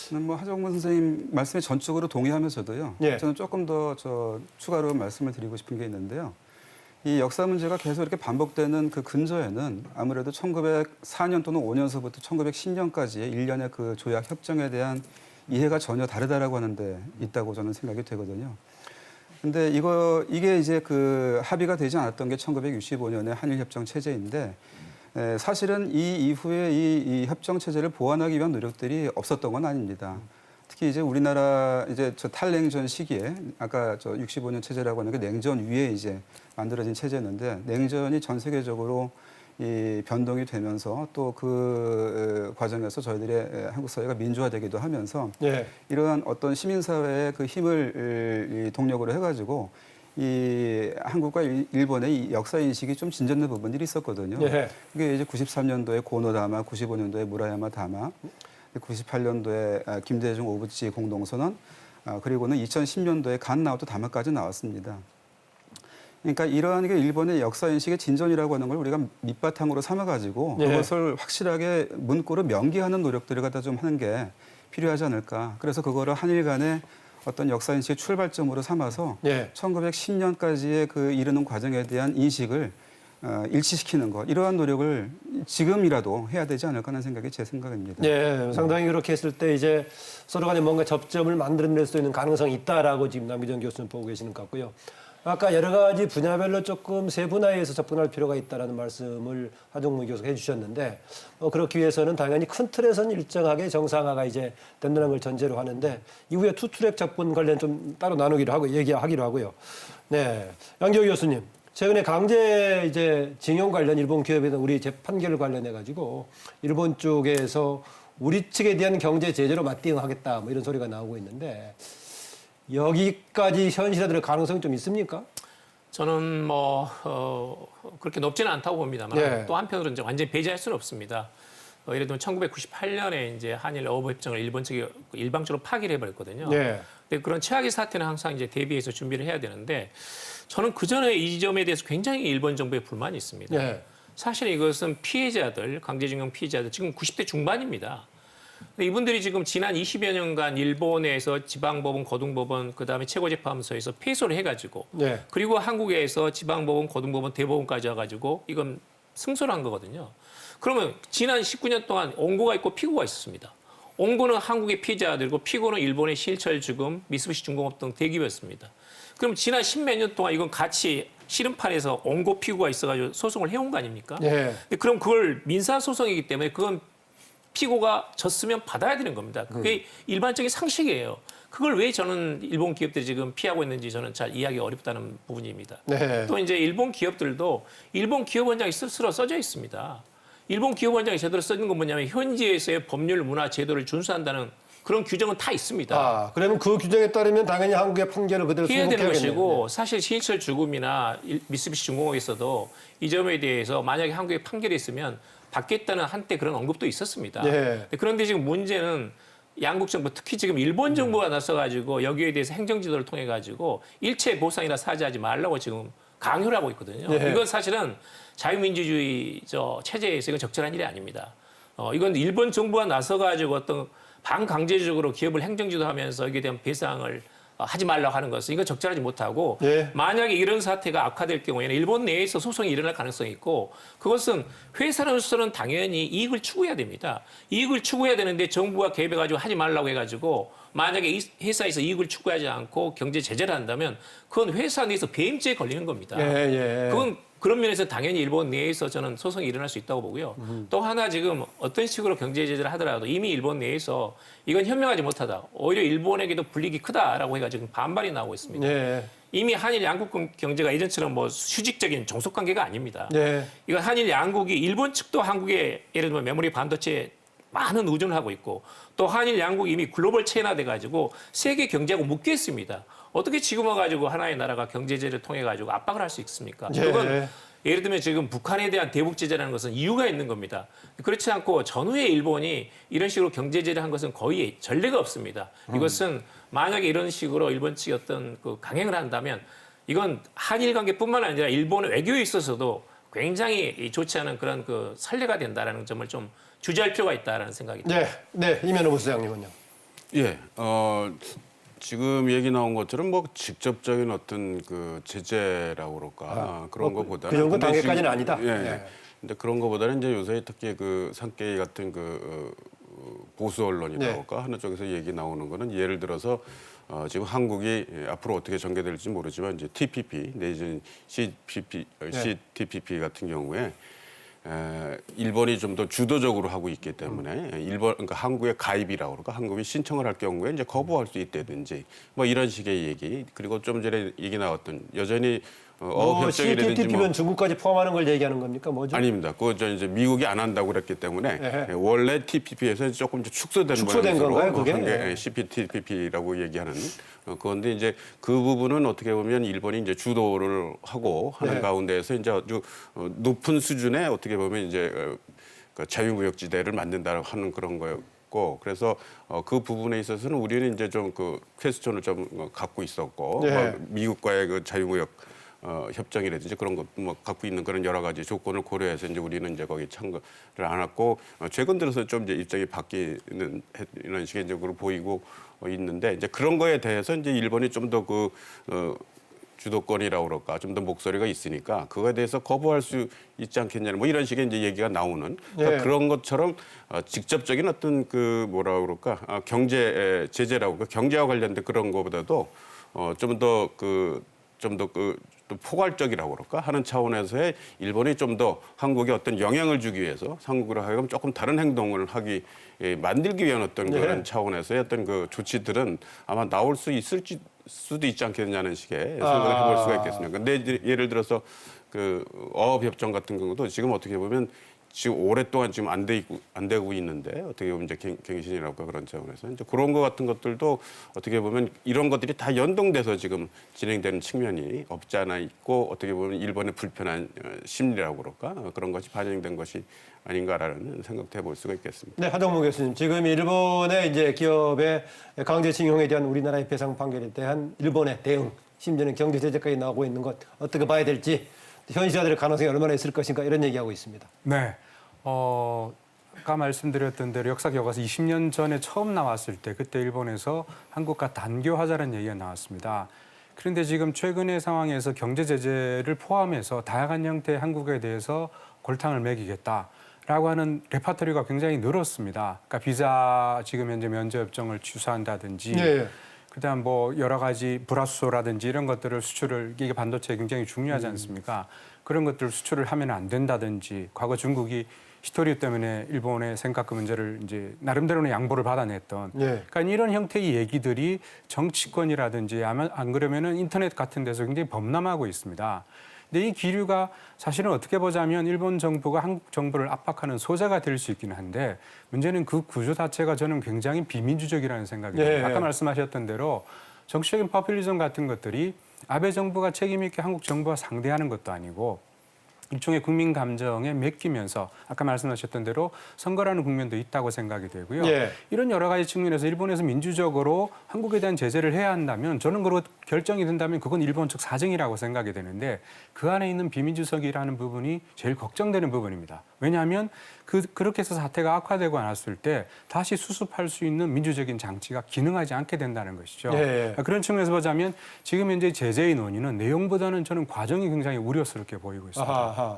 저는 뭐 하정문 선생님 말씀에 전적으로 동의하면서도요. 저는 조금 더 추가로 말씀을 드리고 싶은 게 있는데요. 이 역사 문제가 계속 이렇게 반복되는 그 근저에는 아무래도 1904년 또는 5년서부터 1910년까지의 일련의 그 조약 협정에 대한 이해가 전혀 다르다라고 하는데 있다고 저는 생각이 되거든요. 근데 이게 이제 그 합의가 되지 않았던 게 1965년의 한일협정 체제인데 사실은 이 이후에 이 협정 체제를 보완하기 위한 노력들이 없었던 건 아닙니다. 특히 이제 우리나라 이제 저 탈냉전 시기에 아까 저 65년 체제라고 하는 게 냉전 위에 이제 만들어진 체제였는데 냉전이 전 세계적으로 이 변동이 되면서 또 그 과정에서 저희들의 한국 사회가 민주화되기도 하면서 이러한 어떤 시민사회의 그 힘을 동력으로 해가지고 이 한국과 일본의 이 역사 인식이 좀 진전된 부분들이 있었거든요. 그게 이제 93년도에 고노다마, 95년도에 무라야마 다마, 98년도에 김대중 오부치 공동선언, 그리고는 2010년도에 간나오토 다마까지 나왔습니다. 그러니까 이러한 게 일본의 역사 인식의 진전이라고 하는 걸 우리가 밑바탕으로 삼아가지고 그것을 확실하게 문구로 명기하는 노력들을 갖다 좀 하는 게 필요하지 않을까. 그래서 그거를 한일 간의 어떤 역사 인식의 출발점으로 삼아서 1910년까지의 그 이르는 과정에 대한 인식을 일치시키는 것, 이러한 노력을 지금이라도 해야 되지 않을까 하는 생각이 제 생각입니다. 상당히 그렇게 했을 때 이제 서로 간에 뭔가 접점을 만들어낼 수 있는 가능성이 있다라고 지금 남기정 교수는 보고 계시는 것 같고요. 아까 여러 가지 분야별로 조금 세분화해서 접근할 필요가 있다는 말씀을 하정무 교수가 해주셨는데 그렇기 위해서는 당연히 큰 틀에서는 일정하게 정상화가 이제 된다는 걸 전제로 하는데 이후에 투트랙 접근 관련 좀 따로 나누기로 하고 얘기하기로 하고요. 네, 양지호 교수님. 최근에 강제 이제 징용 관련 일본 기업에 대한 우리 재판결 관련해 가지고 일본 쪽에서 우리 측에 대한 경제 제재로 맞대응하겠다 뭐 이런 소리가 나오고 있는데 여기까지 현실화 될 가능성이 좀 있습니까? 저는 그렇게 높지는 않다고 봅니다만 네. 또 한편으로는 이제 완전히 배제할 수는 없습니다. 예를 들면 1998년에 이제 한일 어부 협정을 일본 측이 일방적으로 파기를 해버렸거든요. 네. 근데 그런 최악의 사태는 항상 이제 대비해서 준비를 해야 되는데 저는 그 전에 이 점에 대해서 굉장히 일본 정부에 불만이 있습니다. 네. 사실 이것은 피해자들, 강제징용 피해자들 지금 90대 중반입니다. 근데 이분들이 지금 지난 20여 년간 일본에서 지방법원, 고등법원, 그다음에 최고재판소에서 패소를 해가지고 네. 그리고 한국에서 지방법원, 고등법원, 대법원까지 와가지고 이건 승소를 한 거거든요. 그러면 지난 19년 동안 원고가 있고 피고가 있었습니다. 원고는 한국의 피해자들이고 피고는 일본의 실철 주금, 미쓰비시 중공업 등 대기업이었습니다. 그럼 지난 10몇 년 동안 이건 같이 씨름판에서 원고 피고가 있어가지고 소송을 해온 거 아닙니까? 네. 근데 그럼 그걸 민사소송이기 때문에 그건 피고가 졌으면 받아야 되는 겁니다. 그게 일반적인 상식이에요. 그걸 왜 저는 일본 기업들이 지금 피하고 있는지 저는 잘 이해하기 어렵다는 부분입니다. 네. 또 이제 일본 기업들도 일본 기업원장이 스스로 써져 있습니다. 일본 기업원장이 제대로 써진 건 뭐냐면 현지에서의 법률, 문화, 제도를 준수한다는 그런 규정은 다 있습니다. 아, 그러면 그 규정에 따르면 당연히 한국의 판결을 그대로 해야 되는 순복해야겠네요. 것이고 사실 신일철 주금이나 미쓰비시 중공업에서도 이 점에 대해서 만약에 한국에 판결이 있으면 받겠다는 한때 그런 언급도 있었습니다. 네. 그런데 지금 문제는 양국 정부 특히 지금 일본 정부가 나서가지고 여기에 대해서 행정지도를 통해 가지고 일체 보상이나 사죄하지 말라고 지금 강요를 하고 있거든요. 네. 이건 사실은 자유민주주의 체제에서 이건 적절한 일이 아닙니다. 이건 일본 정부가 나서가지고 어떤 반강제적으로 기업을 행정지도하면서 이게 대한 배상을 하지 말라고 하는 것은 이건 적절하지 못하고 네. 만약에 이런 사태가 악화될 경우에는 일본 내에서 소송이 일어날 가능성이 있고 그것은 회사로서는 당연히 이익을 추구해야 됩니다. 이익을 추구해야 되는데 정부가 개입해가지고 하지 말라고 해가지고 만약에 이 회사에서 이익을 추구하지 않고 경제 제재를 한다면 그건 회사 내에서 배임죄에 걸리는 겁니다. 예, 예. 그건 그런 면에서 당연히 일본 내에서 저는 소송이 일어날 수 있다고 보고요. 또 하나 지금 어떤 식으로 경제 제재를 하더라도 이미 일본 내에서 이건 현명하지 못하다. 오히려 일본에게도 불이익이 크다라고 해가지고 반발이 나오고 있습니다. 네. 이미 한일 양국 경제가 예전처럼 뭐 수직적인 종속 관계가 아닙니다. 네. 이건 한일 양국이 일본 측도 한국에 예를 들면 메모리 반도체에 많은 의존을 하고 있고 또 한일 양국이 이미 글로벌 체인화돼 가지고 세계 경제하고 묶여 있습니다. 어떻게 지금 와가지고 하나의 나라가 경제제를 통해 가지고 압박을 할 수 있습니까? 예. 그건 예를 들면 지금 북한에 대한 대북 제재라는 것은 이유가 있는 겁니다. 그렇지 않고 전후에 일본이 이런 식으로 경제 제재를 한 것은 거의 전례가 없습니다. 이것은 만약에 이런 식으로 일본 측이 어떤 그 강행을 한다면 이건 한일 관계뿐만 아니라 일본의 외교에 있어서도 굉장히 좋지 않은 그런 그 선례가 된다라는 점을 좀 주지할 필요가 있다라는 생각이 듭니다. 네. 네. 이면호 부소장님은요. 예, 지금 얘기 나온 것처럼 뭐 직접적인 어떤 그 제재라고 그럴까 그런 것보다는 그 정도 근데 단계까지는 지금- 아니다. 예. 네. 근데 그런 것보다는 이제 요새 특히 그 산케이 같은 보수 언론이라고 네. 할까 하는 쪽에서 얘기 나오는 거는 예를 들어서 지금 한국이 앞으로 어떻게 전개될지 모르지만 이제 TPP 내지는 CTPP 같은 경우에 일본이 좀 더 주도적으로 하고 있기 때문에 그러니까 한국의 가입이라고 그럴까 한국이 신청을 할 경우에 이제 거부할 수 있다든지 뭐 이런 식의 얘기 그리고 좀 전에 얘기 나왔던 여전히 어협정이라든지 CPTP면 중국까지 포함하는 걸 얘기하는 겁니까? 뭐죠? 아닙니다. 그거 저 이제 미국이 안 한다고 그랬기 때문에 예. 원래 TPP에서 조금 이제 축소된 축소된 건가요, 그게? 한 게 예. CPTPP라고 얘기하는 그건데 이제 그 부분은 어떻게 보면 일본이 이제 주도를 하고 하는 네. 가운데에서 이제 아주 높은 수준의 어떻게 보면 이제 그 자유무역지대를 만든다고 하는 그런 거였고 그래서 그 부분에 있어서는 우리는 이제 좀 그 퀘스천을 좀 갖고 있었고 네. 미국과의 그 자유무역 협정이라든지 그런 것 뭐 갖고 있는 그런 여러 가지 조건을 고려해서 이제 우리는 이제 거기 참가를 안 했고 최근 들어서 좀 이제 입장이 바뀌는 이런 식의 적으로 보이고 있는데 이제 그런 거에 대해서 이제 일본이 좀 더 그 주도권이라고 그럴까 좀 더 목소리가 있으니까 그거에 대해서 거부할 수 있지 않겠냐 뭐 이런 식의 이제 얘기가 나오는 그러니까 예. 그런 것처럼 직접적인 어떤 그 뭐라 그럴까 경제 제재라고 경제와 관련된 그런 거보다도 좀 더 그 좀 더 또 포괄적이라고 그럴까 하는 차원에서의 일본이 좀 더 한국에 어떤 영향을 주기 위해서 한국으로 하여금 조금 다른 행동을 하기 만들기 위한 어떤 그런 차원에서의 어떤 그 조치들은 아마 나올 수도 있지 않겠느냐는 식의 생각을 해볼 수가 있겠습니다. 근데 이제 예를 들어서 그 어업협정 같은 경우도 지금 어떻게 보면 지금 오랫동안 지금 안 되고 있는데 어떻게 보면 이제 갱신이라고 그런 차원에서 이제 그런 것 같은 것들도 어떻게 보면 이런 것들이 다 연동돼서 지금 진행되는 측면이 없지 않아 있고 어떻게 보면 일본의 불편한 심리라고 그럴까 그런 것이 반영된 것이 아닌가라는 생각도 해볼 수가 있겠습니다. 네, 하정무 교수님. 지금 일본의 이제 기업의 강제징용에 대한 우리나라의 배상 판결에 대한 일본의 대응, 심지어는 경제 제재까지 나오고 있는 것 어떻게 봐야 될지 현실화될 가능성이 얼마나 있을 것인가 이런 얘기하고 있습니다. 네. 아까 말씀드렸던 대로 역사 교과서 20년 전에 처음 나왔을 때 그때 일본에서 한국과 단교하자는 얘기가 나왔습니다. 그런데 지금 최근의 상황에서 경제 제재를 포함해서 다양한 형태의 한국에 대해서 골탕을 먹이겠다라고 하는 레파토리가 굉장히 늘었습니다. 그러니까 비자 지금 현재 면제 협정을 취소한다든지 네. 그다음 뭐 여러 가지 불화수소라든지 이런 것들을 수출을 이게 반도체에 굉장히 중요하지 않습니까? 그런 것들을 수출을 하면 안 된다든지 과거 중국이 히토류 때문에 일본의 생각그 문제를 이제 나름대로는 양보를 받아냈던 그러니까 이런 형태의 얘기들이 정치권이라든지 안 그러면은 인터넷 같은 데서 굉장히 범람하고 있습니다. 근데 이 기류가 사실은 어떻게 보자면 일본 정부가 한국 정부를 압박하는 소재가 될 수 있기는 한데 문제는 그 구조 자체가 저는 굉장히 비민주적이라는 생각이 듭니다. 아까 말씀하셨던 대로 정치적인 포퓰리즘 같은 것들이 아베 정부가 책임 있게 한국 정부와 상대하는 것도 아니고 일종의 국민 감정에 맡기면서 아까 말씀하셨던 대로 선거라는 국면도 있다고 생각이 되고요. 이런 여러 가지 측면에서 일본에서 민주적으로 한국에 대한 제재를 해야 한다면 저는 그렇고 결정이 된다면 그건 일본 측 사정이라고 생각이 되는데 그 안에 있는 비민주적이라는 부분이 제일 걱정되는 부분입니다. 왜냐하면 그렇게 해서 사태가 악화되고 나왔을 때 다시 수습할 수 있는 민주적인 장치가 기능하지 않게 된다는 것이죠. 그런 측면에서 보자면 지금 현재 제재의 논의는 내용보다는 저는 과정이 굉장히 우려스럽게 보이고 있습니다.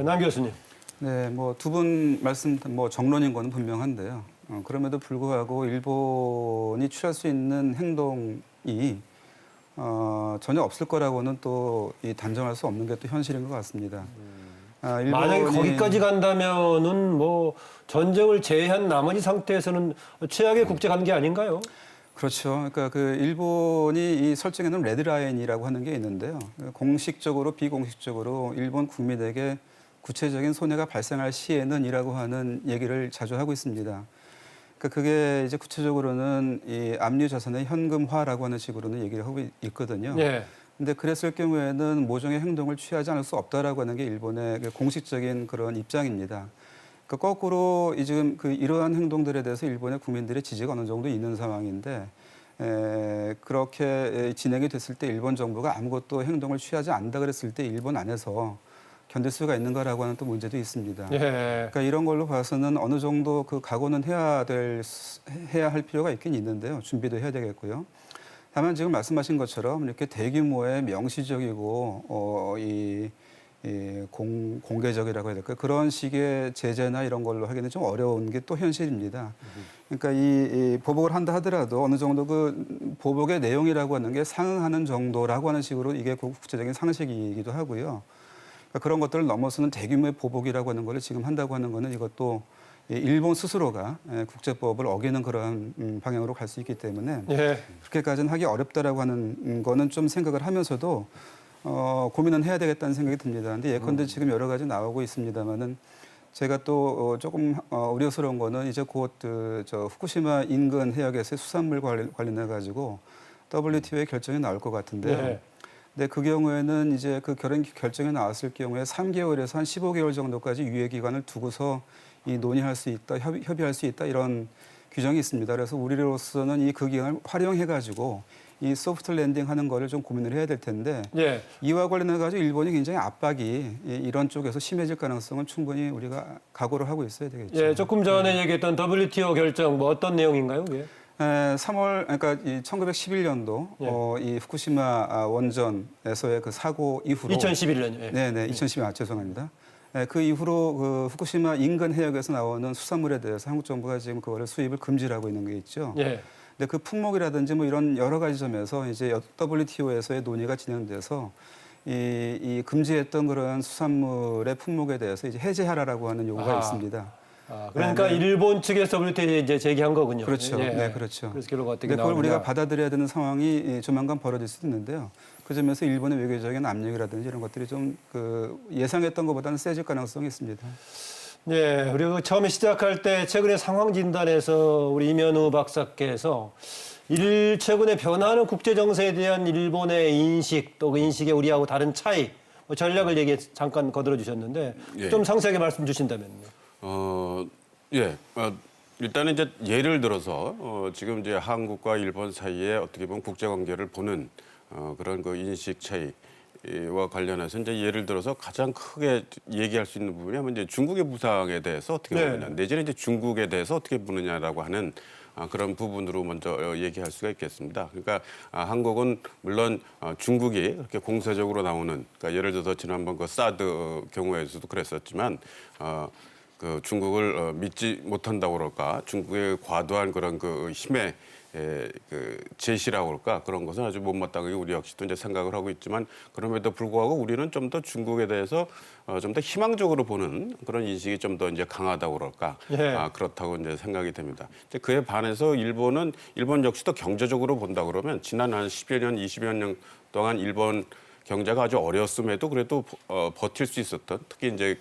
남 교수님. 네, 뭐 두 분 말씀 뭐 정론인 거는 분명한데요. 그럼에도 불구하고 일본이 취할 수 있는 행동이 전혀 없을 거라고는 또 단정할 수 없는 게 또 현실인 것 같습니다. 만약에 거기까지 간다면은 뭐 전쟁을 제외한 나머지 상태에서는 최악의 국제 관계 아닌가요? 그렇죠. 그러니까 그 일본이 이 설정해놓은 레드라인이라고 하는 게 있는데요. 공식적으로 비공식적으로 일본 국민에게 구체적인 손해가 발생할 시에는이라고 하는 얘기를 자주 하고 있습니다. 그러니까 그게 이제 구체적으로는 이 압류 자산의 현금화라고 하는 식으로는 얘기를 하고 있거든요. 근데 그랬을 경우에는 모종의 행동을 취하지 않을 수 없다라고 하는 게 일본의 공식적인 그런 입장입니다. 그러니까 거꾸로 지금 이러한 행동들에 대해서 일본의 국민들의 지지가 어느 정도 있는 상황인데 그렇게 진행이 됐을 때 일본 정부가 아무것도 행동을 취하지 않는다 그랬을 때 일본 안에서 견딜 수가 있는가라고 하는 또 문제도 있습니다. 그러니까 이런 걸로 봐서는 어느 정도 그 각오는 해야 할 필요가 있긴 있는데요. 준비도 해야 되겠고요. 다만 지금 말씀하신 것처럼 이렇게 대규모의 명시적이고 공개적이라고 해야 될까요? 그런 식의 제재나 이런 걸로 하기는 좀 어려운 게 또 현실입니다. 그러니까 이 보복을 한다 하더라도 어느 정도 그 보복의 내용이라고 하는 게 상응하는 정도라고 하는 식으로 이게 국제적인 상식이기도 하고요. 그러니까 그런 것들을 넘어서는 대규모의 보복이라고 하는 걸 지금 한다고 하는 거는 이것도 일본 스스로가 국제법을 어기는 그런 방향으로 갈 수 있기 때문에 그렇게까지는 하기 어렵다라고 하는 거는 좀 생각을 하면서도 고민은 해야 되겠다는 생각이 듭니다. 근데 예컨대 지금 여러 가지 나오고 있습니다만은 제가 또 조금 우려스러운 거는 이제 곧 저 후쿠시마 인근 해역에서의 수산물 관련해 가지고 WTO의 결정이 나올 것 같은데요. 근데 그 경우에는 이제 그 결정이 나왔을 경우에 3개월에서 한 15개월 정도까지 유예 기간을 두고서 이 논의할 수 있다, 협의할 수 있다 이런 규정이 있습니다. 그래서 우리로서는 이 그 기간을 활용해 가지고 이 소프트 랜딩하는 거를 좀 고민을 해야 될 텐데 이와 관련해 가지고 일본이 굉장히 압박이 이런 쪽에서 심해질 가능성은 충분히 우리가 각오를 하고 있어야 되겠죠. 조금 전에 얘기했던 WTO 결정 뭐 어떤 내용인가요? 3월 그러니까 1911년도 이 후쿠시마 원전에서의 그 사고 이후로 2011년요. 네네 2012년 죄송합니다. 그 이후로 그 후쿠시마 인근 해역에서 나오는 수산물에 대해서 한국 정부가 지금 그거를 수입을 금지를 하고 있는 게 있죠. 근데 그 품목이라든지 뭐 이런 여러 가지 점에서 이제 WTO에서의 논의가 진행돼서 이 금지했던 그런 수산물의 품목에 대해서 이제 해제하라라고 하는 요구가 아하. 있습니다. 그러니까 일본 측에서 WTO에 이제 제기한 거군요. 그렇죠. 예. 네, 그렇죠. 그래서 결과가 어떻게 근데 그걸 나오느냐. 우리가 받아들여야 되는 상황이 조만간 벌어질 수도 있는데요. 그 점에서 일본의 외교적인 압력이라든지 이런 것들이 좀 그 예상했던 것보다는 세질 가능성이 있습니다. 네, 그리고 처음에 시작할 때 최근에 상황 진단에서 우리 이면우 박사께서 최근에 변화하는 국제 정세에 대한 일본의 인식 또 그 인식의 우리하고 다른 차이 뭐 전략을 잠깐 거들어 주셨는데 예. 좀 상세하게 말씀 주신다면요. 예. 일단은 이제 예를 들어서 지금 이제 한국과 일본 사이에 어떻게 보면 국제 관계를 보는 그런 그 인식 차이와 관련해서 이제 예를 들어서 가장 크게 얘기할 수 있는 부분이 이제 중국의 부상에 대해서 어떻게 네. 보느냐, 내지는 이제 중국에 대해서 어떻게 보느냐라고 하는 그런 부분으로 먼저 얘기할 수가 있겠습니다. 그러니까 한국은 물론 중국이 그렇게 공세적으로 나오는, 그러니까 예를 들어서 지난번 그 사드 경우에서도 그랬었지만 그 중국을 믿지 못한다고 그럴까, 중국의 과도한 그런 그 힘의 그 제시라고 그럴까, 그런 것은 아주 못마땅하게 우리 역시도 이제 생각을 하고 있지만, 그럼에도 불구하고 우리는 좀 더 중국에 대해서 좀 더 희망적으로 보는 그런 인식이 좀 더 이제 강하다고 그럴까, 예. 그렇다고 이제 생각이 됩니다. 이제 그에 반해서 일본 역시도 경제적으로 본다 그러면 지난 한 10여 년, 20여 년 동안 일본 경제가 아주 어려웠음에도 그래도 버틸 수 있었던, 특히 이제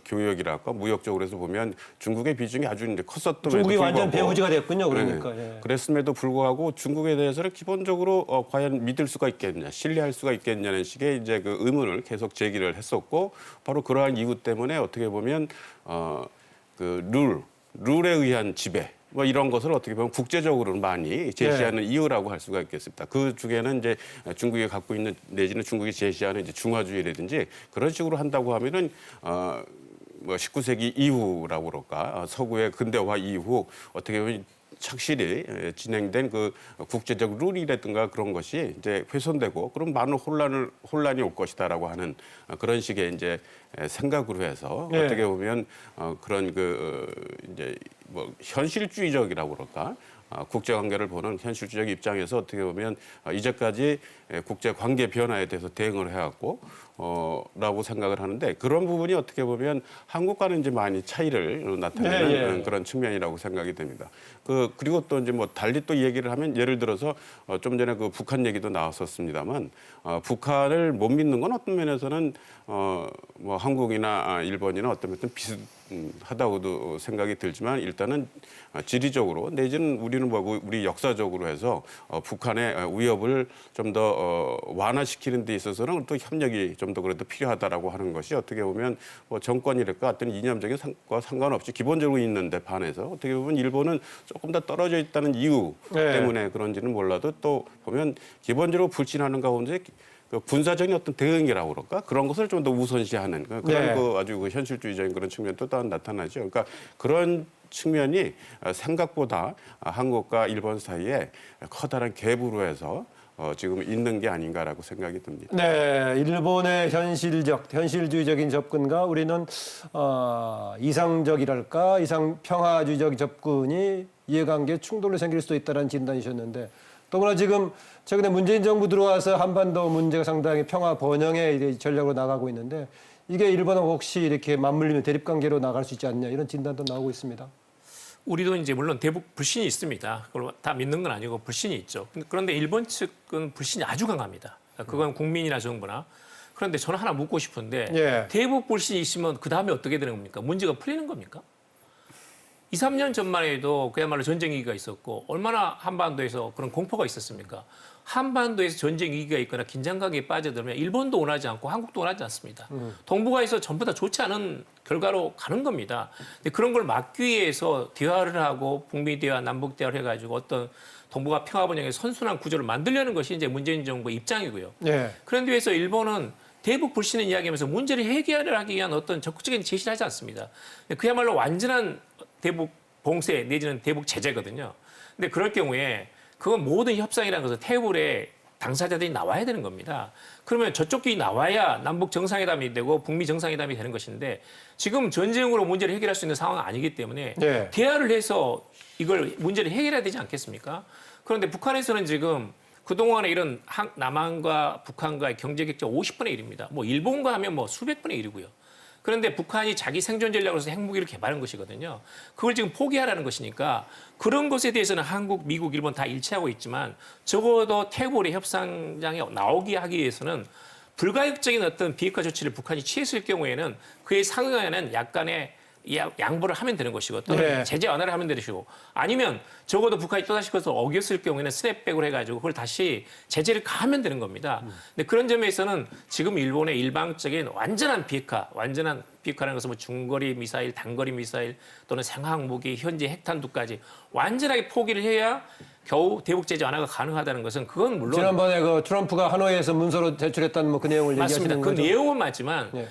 교역이랄까 무역적으로 해서 보면 중국의 비중이 아주 이제 컸었던 중국이 완전 배후지가 됐군요. 그러니까. 네. 예. 그랬음에도 불구하고 중국에 대해서는 기본적으로 과연 믿을 수가 있겠냐, 신뢰할 수가 있겠냐는 식의 이제 그 의문을 계속 제기를 했었고, 바로 그러한 이유 때문에 어떻게 보면 그 룰에 의한 지배, 뭐 이런 것을 어떻게 보면 국제적으로는 많이 제시하는 이유라고 할 수가 있겠습니다. 그 중에는 이제 중국이 갖고 있는, 내지는 중국이 제시하는 이제 중화주의라든지 그런 식으로 한다고 하면은 뭐 19세기 이후라고 그럴까, 서구의 근대화 이후 어떻게 보면 착실히 진행된 그 국제적 룰이라든가 그런 것이 이제 훼손되고, 그럼 많은 혼란이 올 것이다라고 하는 그런 식의 이제 생각으로 해서 네. 어떻게 보면 그런 그 이제 뭐 현실주의적이라고 그럴까, 국제 관계를 보는 현실주의적 입장에서 어떻게 보면 이제까지 국제 관계 변화에 대해서 대응을 해왔고 라고 생각을 하는데, 그런 부분이 어떻게 보면 한국과는 이제 많이 차이를 나타내는 예. 그런 측면이라고 생각이 됩니다. 그리고 또 이제 뭐 달리 또 얘기를 하면, 예를 들어서 좀 전에 그 북한 얘기도 나왔었습니다만, 북한을 못 믿는 건 어떤 면에서는 뭐 한국이나 일본이나 어떤 면에서는 비슷하다고도 생각이 들지만, 일단은 지리적으로 내지는 우리는 뭐 우리 역사적으로 해서 북한의 위협을 좀 더 완화시키는 데 있어서는 또 협력이 좀 더 그래도 필요하다라고 하는 것이 어떻게 보면 뭐 정권이랄까 어떤 이념적인 것과 상관없이 기본적으로 있는데 반해서 어떻게 보면 일본은 조금 더 떨어져 있다는 이유 네. 때문에 그런지는 몰라도, 또 보면 기본적으로 불신하는 가운데 그 군사적인 어떤 대응이라고 그럴까, 그런 것을 좀 더 우선시하는 그런 네. 그 아주 그 현실주의적인 그런 측면도 또 나타나죠. 그러니까 그런 측면이 생각보다 한국과 일본 사이에 커다란 갭으로 해서 지금 있는 게 아닌가라고 생각이 듭니다. 네, 일본의 현실주의적인 접근과 우리는 이상적이랄까, 이상 평화주의적 접근이 이해관계 충돌로 생길 수도 있다는 진단이셨는데, 더구나 지금 최근에 문재인 정부 들어와서 한반도 문제가 상당히 평화 번영의 전략으로 나가고 있는데, 이게 일본하고 혹시 이렇게 맞물리면 대립관계로 나갈 수 있지 않냐, 이런 진단도 나오고 있습니다. 우리도 이제 물론 대북 불신이 있습니다. 그걸 다 믿는 건 아니고 불신이 있죠. 그런데 일본 측은 불신이 아주 강합니다. 그건 국민이나 정부나. 그런데 저는 하나 묻고 싶은데, 예. 대북 불신이 있으면 그 다음에 어떻게 되는 겁니까? 문제가 풀리는 겁니까? 2, 3년 전만 해도 그야말로 전쟁 위기가 있었고, 얼마나 한반도에서 그런 공포가 있었습니까? 한반도에서 전쟁 위기가 있거나 긴장감에 빠져들면 일본도 원하지 않고 한국도 원하지 않습니다. 동북아에서 전부 다 좋지 않은 결과로 가는 겁니다. 근데 그런 걸 막기 위해서 대화를 하고 북미 대화, 남북 대화를 해가지고 어떤 동북아 평화 번영의 선순환 구조를 만들려는 것이 이제 문재인 정부의 입장이고요. 네. 그런 데 위해서 일본은 대북 불신을 이야기하면서 문제를 해결을 하기 위한 어떤 적극적인 제시를 하지 않습니다. 그야말로 완전한 대북 봉쇄 내지는 대북 제재거든요. 근데 그럴 경우에 그건 모든 협상이라는 것은 테이블에 당사자들이 나와야 되는 겁니다. 그러면 저쪽끼리 나와야 남북 정상회담이 되고 북미 정상회담이 되는 것인데, 지금 전쟁으로 문제를 해결할 수 있는 상황은 아니기 때문에 네. 대화를 해서 이걸 문제를 해결해야 되지 않겠습니까? 그런데 북한에서는 지금 그동안에 이런 남한과 북한과의 경제 격차 50분의 1입니다. 뭐 일본과 하면 뭐 수백 분의 1이고요. 그런데 북한이 자기 생존 전략으로서 핵무기를 개발한 것이거든요. 그걸 지금 포기하라는 것이니까 그런 것에 대해서는 한국, 미국, 일본 다 일치하고 있지만 적어도 태고의 협상장에 나오게 하기 위해서는 불가역적인 어떤 비핵화 조치를 북한이 취했을 경우에는 그에 상응하는 약간의 양보를 하면 되는 것이고 또는 네. 제재 완화를 하면 되는 것이고 아니면 적어도 북한이 또다시 그것을 어겼을 경우에는 스냅백을 해가지고 그걸 다시 제재를 가하면 되는 겁니다. 근데 그런 점에서는 지금 일본의 일방적인 완전한 비핵화라는 것은 뭐 중거리 미사일, 단거리 미사일 또는 생화학무기, 현재 핵탄두까지 완전하게 포기를 해야 겨우 대북 제재 완화가 가능하다는 것은 그건 물론 지난번에 그 트럼프가 하노이에서 문서로 제출했던 뭐 그 내용을 맞습니다. 얘기하시는 그 거죠? 내용은 맞지만 예.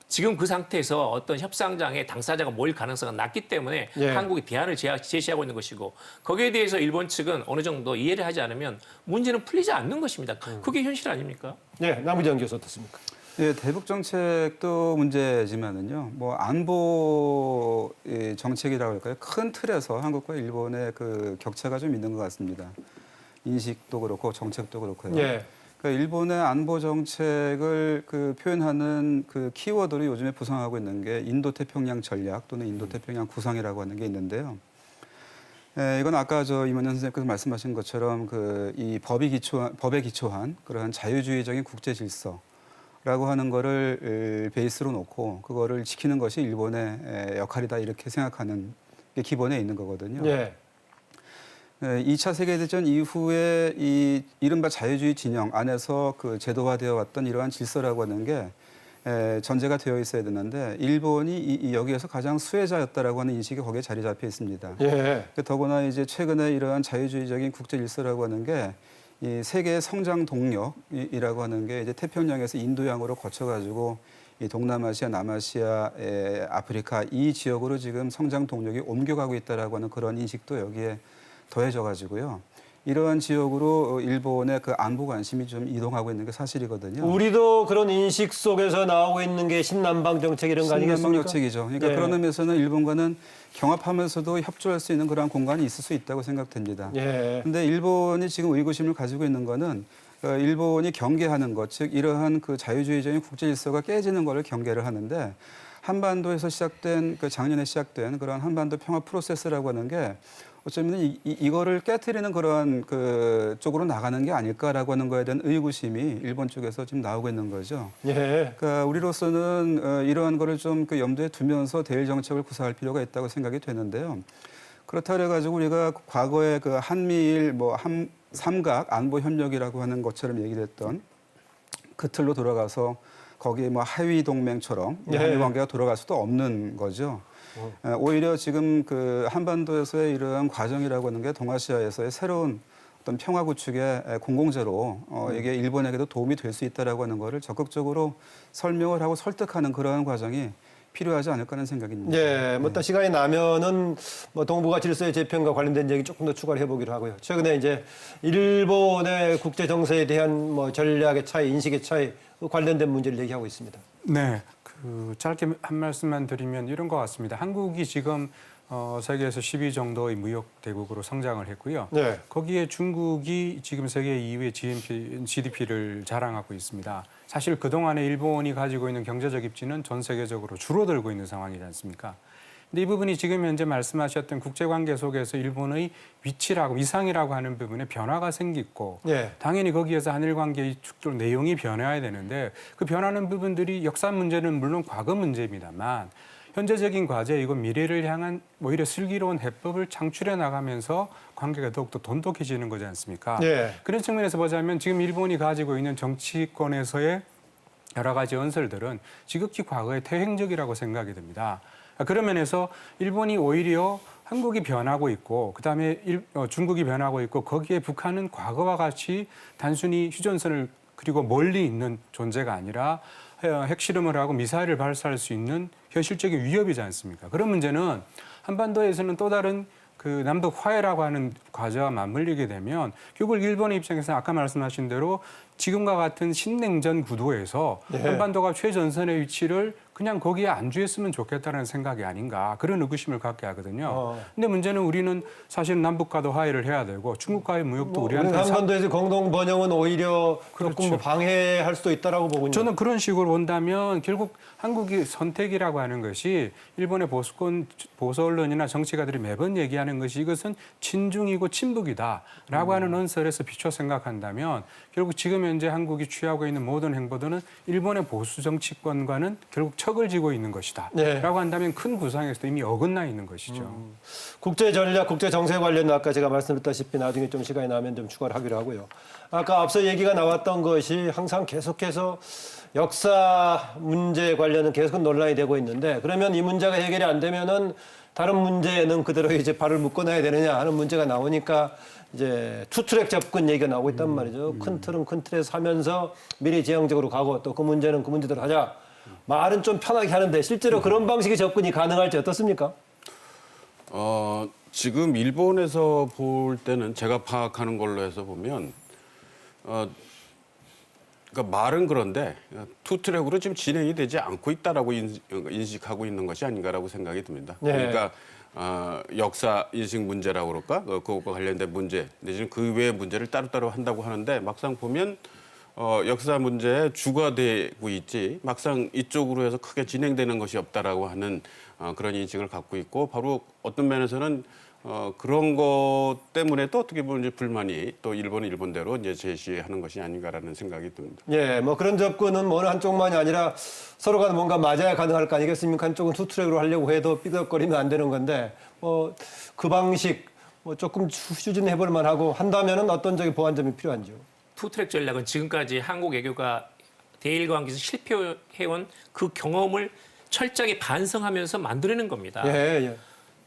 지금 그 상태에서 어떤 협상장에 당사자가 모일 가능성은 낮기 때문에 예. 한국이 대안을 제시하고 있는 것이고 거기에 대해서 일본 측은 어느 정도 이해를 하지 않으면 문제는 풀리지 않는 것입니다. 그게 현실 아닙니까? 네, 남부정 교수 어떻습니까? 예, 대북 정책도 문제지만은요. 뭐 안보 정책이라고 할까요? 큰 틀에서 한국과 일본의 그 격차가 좀 있는 것 같습니다. 인식도 그렇고 정책도 그렇고요. 예. 그러니까 일본의 안보 정책을 그 표현하는 그 키워드로 요즘에 부상하고 있는 게 인도태평양 전략 또는 인도태평양 구상이라고 하는 게 있는데요. 이건 아까 임원현 선생님께서 말씀하신 것처럼 그 이 법에 기초한 그러한 자유주의적인 국제 질서라고 하는 거를 베이스로 놓고 그거를 지키는 것이 일본의 역할이다 이렇게 생각하는 게 기본에 있는 거거든요. 예. 2차 세계대전 이후에 이 이른바 자유주의 진영 안에서 그 제도화되어 왔던 이러한 질서라고 하는 게 전제가 되어 있어야 되는데 일본이 여기에서 가장 수혜자였다라고 하는 인식이 거기에 자리 잡혀 있습니다. 예. 더구나 이제 최근에 이러한 자유주의적인 국제 질서라고 하는 게 이 세계의 성장 동력이라고 하는 게 이제 태평양에서 인도양으로 거쳐가지고 이 동남아시아, 남아시아, 아프리카 이 지역으로 지금 성장 동력이 옮겨가고 있다라고 하는 그런 인식도 여기에 더해져 가지고요. 이러한 지역으로 일본의 그 안보 관심이 좀 이동하고 있는 게 사실이거든요. 우리도 그런 인식 속에서 나오고 있는 게 신남방 정책 이런 거 신남방 아니겠습니까? 정책이죠. 그러니까 예. 그런 의미에서는 일본과는 경합하면서도 협조할 수 있는 그런 공간이 있을 수 있다고 생각됩니다. 예. 그런데 일본이 지금 의구심을 가지고 있는 거는 일본이 경계하는 것, 즉 이러한 그 자유주의적인 국제 질서가 깨지는 것을 경계를 하는데 한반도에서 시작된 그 작년에 시작된 그런 한반도 평화 프로세스라고 하는 게 어쩌면 이거를 깨트리는 그러한 그 쪽으로 나가는 게 아닐까라고 하는 거에 대한 의구심이 일본 쪽에서 지금 나오고 있는 거죠. 예. 그러니까 우리로서는 이러한 거를 좀 그 염두에 두면서 대일 정책을 구사할 필요가 있다고 생각이 되는데요. 그렇다 그래가지고 우리가 과거에 그 한미일 뭐 삼각 안보 협력이라고 하는 것처럼 얘기를 했던 그 틀로 돌아가서 거기에 뭐 하위 동맹처럼 예. 한일 관계가 돌아갈 수도 없는 거죠. 오히려 지금 그 한반도에서의 이러한 과정이라고 하는 게 동아시아에서의 새로운 어떤 평화 구축의 공공재로 이게 일본에게도 도움이 될 수 있다라고 하는 거를 적극적으로 설명을 하고 설득하는 그러한 과정이 필요하지 않을까 하는 생각입니다. 예, 뭐 또 시간이 나면은 뭐 동북아 질서의 재편과 관련된 얘기 조금 더 추가를 해보기로 하고요. 최근에 이제 일본의 국제 정세에 대한 뭐 전략의 차이, 인식의 차이 관련된 문제를 얘기하고 있습니다. 네, 그 짧게 한 말씀만 드리면 이런 것 같습니다. 한국이 지금 세계에서 10위 정도의 무역 대국으로 성장을 했고요. 네. 거기에 중국이 지금 세계 2위의 GDP를 자랑하고 있습니다. 사실 그동안에 일본이 가지고 있는 경제적 입지는 전 세계적으로 줄어들고 있는 상황이지 않습니까? 근데 이 부분이 지금 현재 말씀하셨던 국제관계 속에서 일본의 위치라고 위상이라고 하는 부분에 변화가 생기고 예. 당연히 거기에서 한일 관계의 축도 내용이 변해야 되는데 그 변하는 부분들이 역사 문제는 물론 과거 문제입니다만 현재적인 과제 이거 미래를 향한 오히려 슬기로운 해법을 창출해 나가면서 관계가 더욱더 돈독해지는 거지 않습니까? 예. 그런 측면에서 보자면 지금 일본이 가지고 있는 정치권에서의 여러 가지 연설들은 지극히 과거의 퇴행적이라고 생각이 듭니다. 그런 면에서 일본이 오히려 한국이 변하고 있고 그다음에 중국이 변하고 있고 거기에 북한은 과거와 같이 단순히 휴전선을 그리고 멀리 있는 존재가 아니라 핵실험을 하고 미사일을 발사할 수 있는 현실적인 위협이지 않습니까? 그런 문제는 한반도에서는 또 다른 그 남북 화해라고 하는 과제와 맞물리게 되면 결국 일본의 입장에서는 아까 말씀하신 대로 지금과 같은 신냉전 구도에서 네. 한반도가 최전선의 위치를 그냥 거기에 안주했으면 좋겠다는 생각이 아닌가 그런 의구심을 갖게 하거든요. 근데 문제는 우리는 사실은 남북과도 화해를 해야 되고 중국과의 무역도 우리는 우리한테 한반도에서 공동 번영은 오히려 조금 그렇죠. 방해할 수도 있다라고 보군요. 저는 그런 식으로 본다면 결국 한국이 선택이라고 하는 것이 일본의 보수권 보수 언론이나 정치가들이 매번 얘기하는 것이 이것은 친중이고 친북이다라고 하는 언설에서 비춰 생각한다면 결국 지금 현재 한국이 취하고 있는 모든 행보들은 일본의 보수 정치권과는 결국 척을 지고 있는 것이다라고 네. 한다면 큰 구상에서도 이미 어긋나 있는 것이죠. 국제 전략, 국제 정세 관련은 아까 제가 말씀드렸다시피 나중에 좀 시간이 나면 좀 추가를 하기로 하고요. 아까 앞서 얘기가 나왔던 것이 항상 계속해서 역사 문제 관련은 계속 논란이 되고 있는데 그러면 이 문제가 해결이 안 되면은 다른 문제는 그대로 이제 발을 묶어놔야 되느냐 하는 문제가 나오니까 이제 투트랙 접근 얘기가 나오고 있단 말이죠. 큰 틀은 큰 틀에서 하면서 미래지향적으로 가고 또 그 문제는 그 문제대로 하자. 말은 좀 편하게 하는데 실제로 그런 방식의 접근이 가능할지 어떻습니까? 지금 일본에서 볼 때는 제가 파악하는 걸로 해서 보면 그러니까 말은 그런데 투트랙으로 지금 진행이 되지 않고 있다라고 인식하고 있는 것이 아닌가라고 생각이 듭니다. 네. 그러니까 역사 인식 문제라고 그럴까? 그것과 관련된 문제 내지는 그 외의 문제를 따로따로 한다고 하는데 막상 보면 역사 문제에 주가 되고 있지 막상 이쪽으로 해서 크게 진행되는 것이 없다라고 하는 그런 인식을 갖고 있고 바로 어떤 면에서는 그런 것 때문에 또 어떻게 보면 이제 불만이 또 일본은 일본대로 이제 제시하는 것이 아닌가라는 생각이 듭니다. 예, 뭐 그런 접근은 어느 한쪽만이 아니라 서로가 뭔가 맞아야 가능할 거 아니겠습니까? 한쪽은 투트랙으로 하려고 해도 삐걱거리면 안 되는 건데 뭐 그 방식 뭐 조금 추진해볼 만하고 한다면은 어떤 적인 보완점이 필요한지요? 투트랙 전략은 지금까지 한국 외교가 대일 관계에서 실패해온 그 경험을 철저하게 반성하면서 만들어낸 겁니다. 예, 예.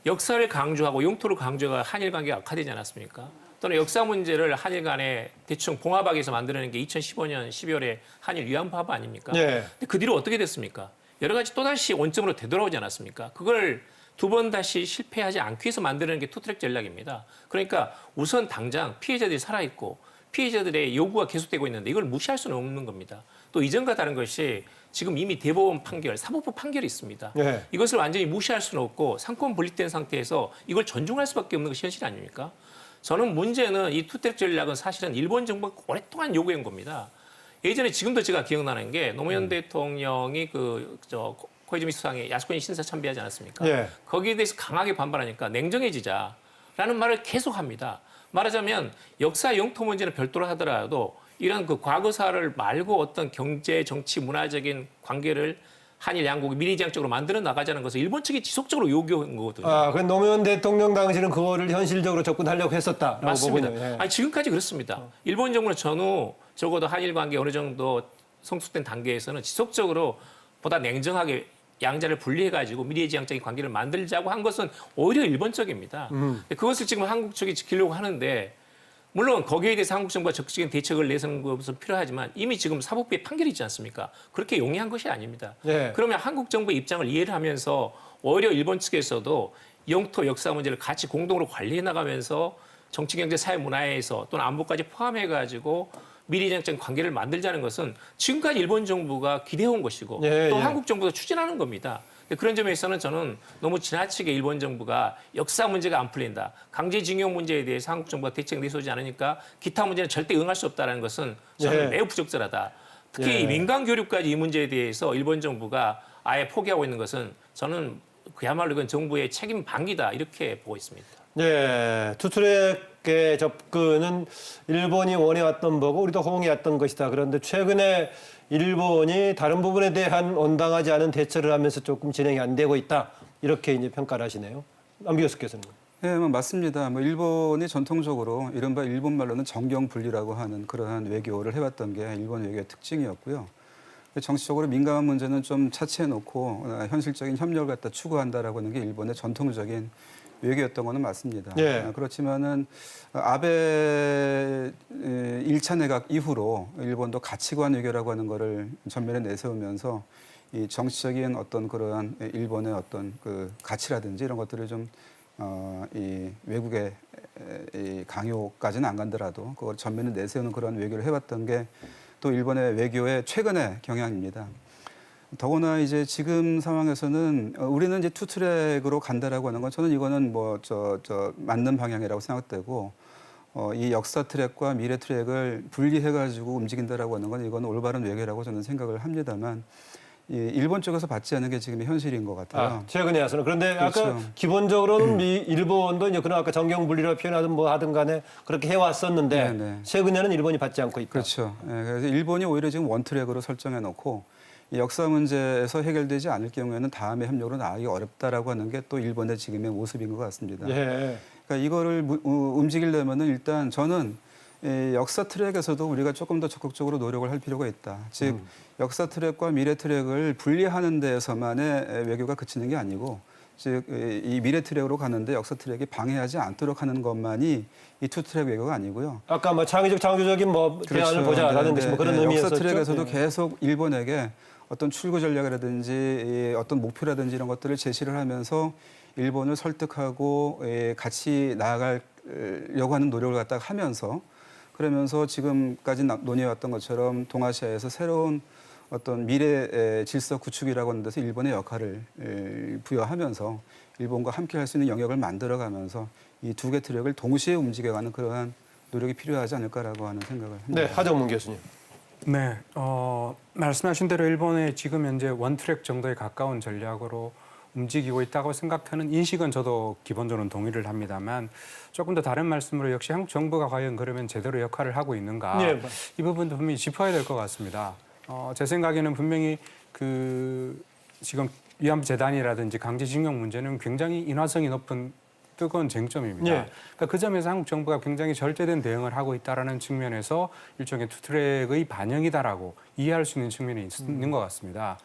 역사를 강조하고 영토를 강조가 한일 관계가 악화되지 않았습니까? 또는 역사 문제를 한일 간에 대충 봉합하기 위해서 만들어낸 게 2015년 12월에 한일 위안부 합의 아닙니까? 예. 근데 그 뒤로 어떻게 됐습니까? 여러 가지 또다시 원점으로 되돌아오지 않았습니까? 그걸 두 번 다시 실패하지 않기 위해서 만드는 게 투트랙 전략입니다. 그러니까 우선 당장 피해자들이 살아있고 피해자들의 요구가 계속되고 있는데 이걸 무시할 수는 없는 겁니다. 또 이전과 다른 것이 지금 이미 대법원 판결, 사법부 판결이 있습니다. 네. 이것을 완전히 무시할 수는 없고 상권 분립된 상태에서 이걸 존중할 수밖에 없는 것이 현실 아닙니까? 저는 문제는 이 투트랙 전략은 사실은 일본 정부가 오랫동안 요구한 겁니다. 예전에 지금도 제가 기억나는 게 노무현 대통령이 코이즈미 수상에 야스쿠니 신사 참배하지 않았습니까? 예. 거기에 대해서 강하게 반발하니까 냉정해지자라는 말을 계속합니다. 말하자면 역사 영토 문제는 별도로 하더라도 이런 그 과거사를 말고 어떤 경제, 정치, 문화적인 관계를 한일 양국이 미래지향적으로 만들어 나가자는 것을 일본 측이 지속적으로 요구한 거거든요. 아, 그 노무현 대통령 당시는 그거를 현실적으로 접근하려고 했었다라고 맞습니다. 보군요. 예. 아니, 지금까지 그렇습니다. 일본 정부는 전후 적어도 한일 관계 어느 정도 성숙된 단계에서는 지속적으로 보다 냉정하게 양자를 분리해가지고 미래지향적인 관계를 만들자고 한 것은 오히려 일본 쪽입니다. 근데 그것을 지금 한국 측이 지키려고 하는데 물론 거기에 대해서 한국 정부가 적극적인 대책을 내세우는 것은 필요하지만 이미 지금 사법부의 판결이 있지 않습니까? 그렇게 용이한 것이 아닙니다. 예. 그러면 한국 정부의 입장을 이해를 하면서 오히려 일본 측에서도 영토 역사 문제를 같이 공동으로 관리해 나가면서 정치, 경제, 사회, 문화에서 또는 안보까지 포함해가지고 미래지향적인 관계를 만들자는 것은 지금까지 일본 정부가 기대해온 것이고 예, 또 예. 한국 정부가 추진하는 겁니다. 그런 점에서는 저는 너무 지나치게 일본 정부가 역사 문제가 안 풀린다. 강제징용 문제에 대해서 한국 정부가 대책 내세우지 않으니까 기타 문제는 절대 응할 수 없다는 것은 저는 예. 매우 부적절하다. 특히 예. 이 민간 교류까지 이 문제에 대해서 일본 정부가 아예 포기하고 있는 것은 저는 그야말로 이건 정부의 책임 방기다 이렇게 보고 있습니다. 네, 투트랙의 접근은 일본이 원해왔던 거고 우리도 호응해왔던 것이다. 그런데 최근에 일본이 다른 부분에 대한 온당하지 않은 대처를 하면서 조금 진행이 안 되고 있다. 이렇게 이제 평가를 하시네요. 안 교수께서는. 네, 맞습니다. 일본이 전통적으로 이른바 일본 말로는 정경분리라고 하는 그러한 외교를 해왔던 게 일본 외교의 특징이었고요. 정치적으로 민감한 문제는 좀 차치해놓고 현실적인 협력을 갖다 추구한다라고 하는 게 일본의 전통적인 외교였던 거는 맞습니다. 예. 그렇지만은 아베 1차 내각 이후로 일본도 가치관 외교라고 하는 거를 전면에 내세우면서 이 정치적인 어떤 그러한 일본의 어떤 그 가치라든지 이런 것들을 좀 이 외국의 이 강요까지는 안 간더라도 그걸 전면에 내세우는 그런 외교를 해왔던 게 또 일본의 외교의 최근의 경향입니다. 더구나 이제 지금 상황에서는 우리는 이제 투트랙으로 간다라고 하는 건 저는 이거는 뭐 맞는 방향이라고 생각되고 이 역사 트랙과 미래 트랙을 분리해가지고 움직인다라고 하는 건 이건 올바른 외교라고 저는 생각을 합니다만 이 일본 쪽에서 받지 않는 게 지금 현실인 것 같아요. 최근에 와서는. 그런데 그렇죠. 아까 기본적으로는 일본도 이제 그런 아까 정경 분리라 표현하든 뭐 하든 간에 그렇게 해왔었는데 네네. 최근에는 일본이 받지 않고 있다. 그렇죠. 예, 그래서 일본이 오히려 지금 원트랙으로 설정해 놓고 이 역사 문제에서 해결되지 않을 경우에는 다음에 협력으로 나가기 어렵다라고 하는 게 또 일본의 지금의 모습인 것 같습니다. 예. 그러니까 이거를 움직이려면은 일단 저는 이 역사 트랙에서도 우리가 조금 더 적극적으로 노력을 할 필요가 있다. 즉 역사 트랙과 미래 트랙을 분리하는 데에서만의 외교가 그치는 게 아니고 즉 이 미래 트랙으로 가는데 역사 트랙이 방해하지 않도록 하는 것만이 이 투 트랙 외교가 아니고요. 아까 뭐 창의적 창조적인 뭐 대안을 보자라는 것이 뭐 그런 의미였었죠. 역사 트랙에서도 예. 계속 일본에게 어떤 출구 전략이라든지 어떤 목표라든지 이런 것들을 제시를 하면서 일본을 설득하고 같이 나아가려고 하는 노력을 갖다가 하면서 그러면서 지금까지 논의해왔던 것처럼 동아시아에서 새로운 어떤 미래 질서 구축이라고 하는 데서 일본의 역할을 부여하면서 일본과 함께 할 수 있는 영역을 만들어가면서 이 두 개 트랙을 동시에 움직여가는 그러한 노력이 필요하지 않을까라고 하는 생각을 합니다. 네, 하정문 교수님. 네, 말씀하신 대로 일본의 지금 현재 원트랙 정도에 가까운 전략으로 움직이고 있다고 생각하는 인식은 저도 기본적으로 동의를 합니다만 조금 더 다른 말씀으로 역시 한국 정부가 과연 그러면 제대로 역할을 하고 있는가 네. 이 부분도 분명히 짚어야 될 것 같습니다. 제 생각에는 분명히 지금 위안부 재단이라든지 강제징용 문제는 굉장히 인화성이 높은 뜨거운 쟁점입니다. 네. 그러니까 그 점에서 한국 정부가 굉장히 절제된 대응을 하고 있다라는 측면에서 일종의 투트랙의 반영이다라고 이해할 수 있는 측면이 있는 것 같습니다.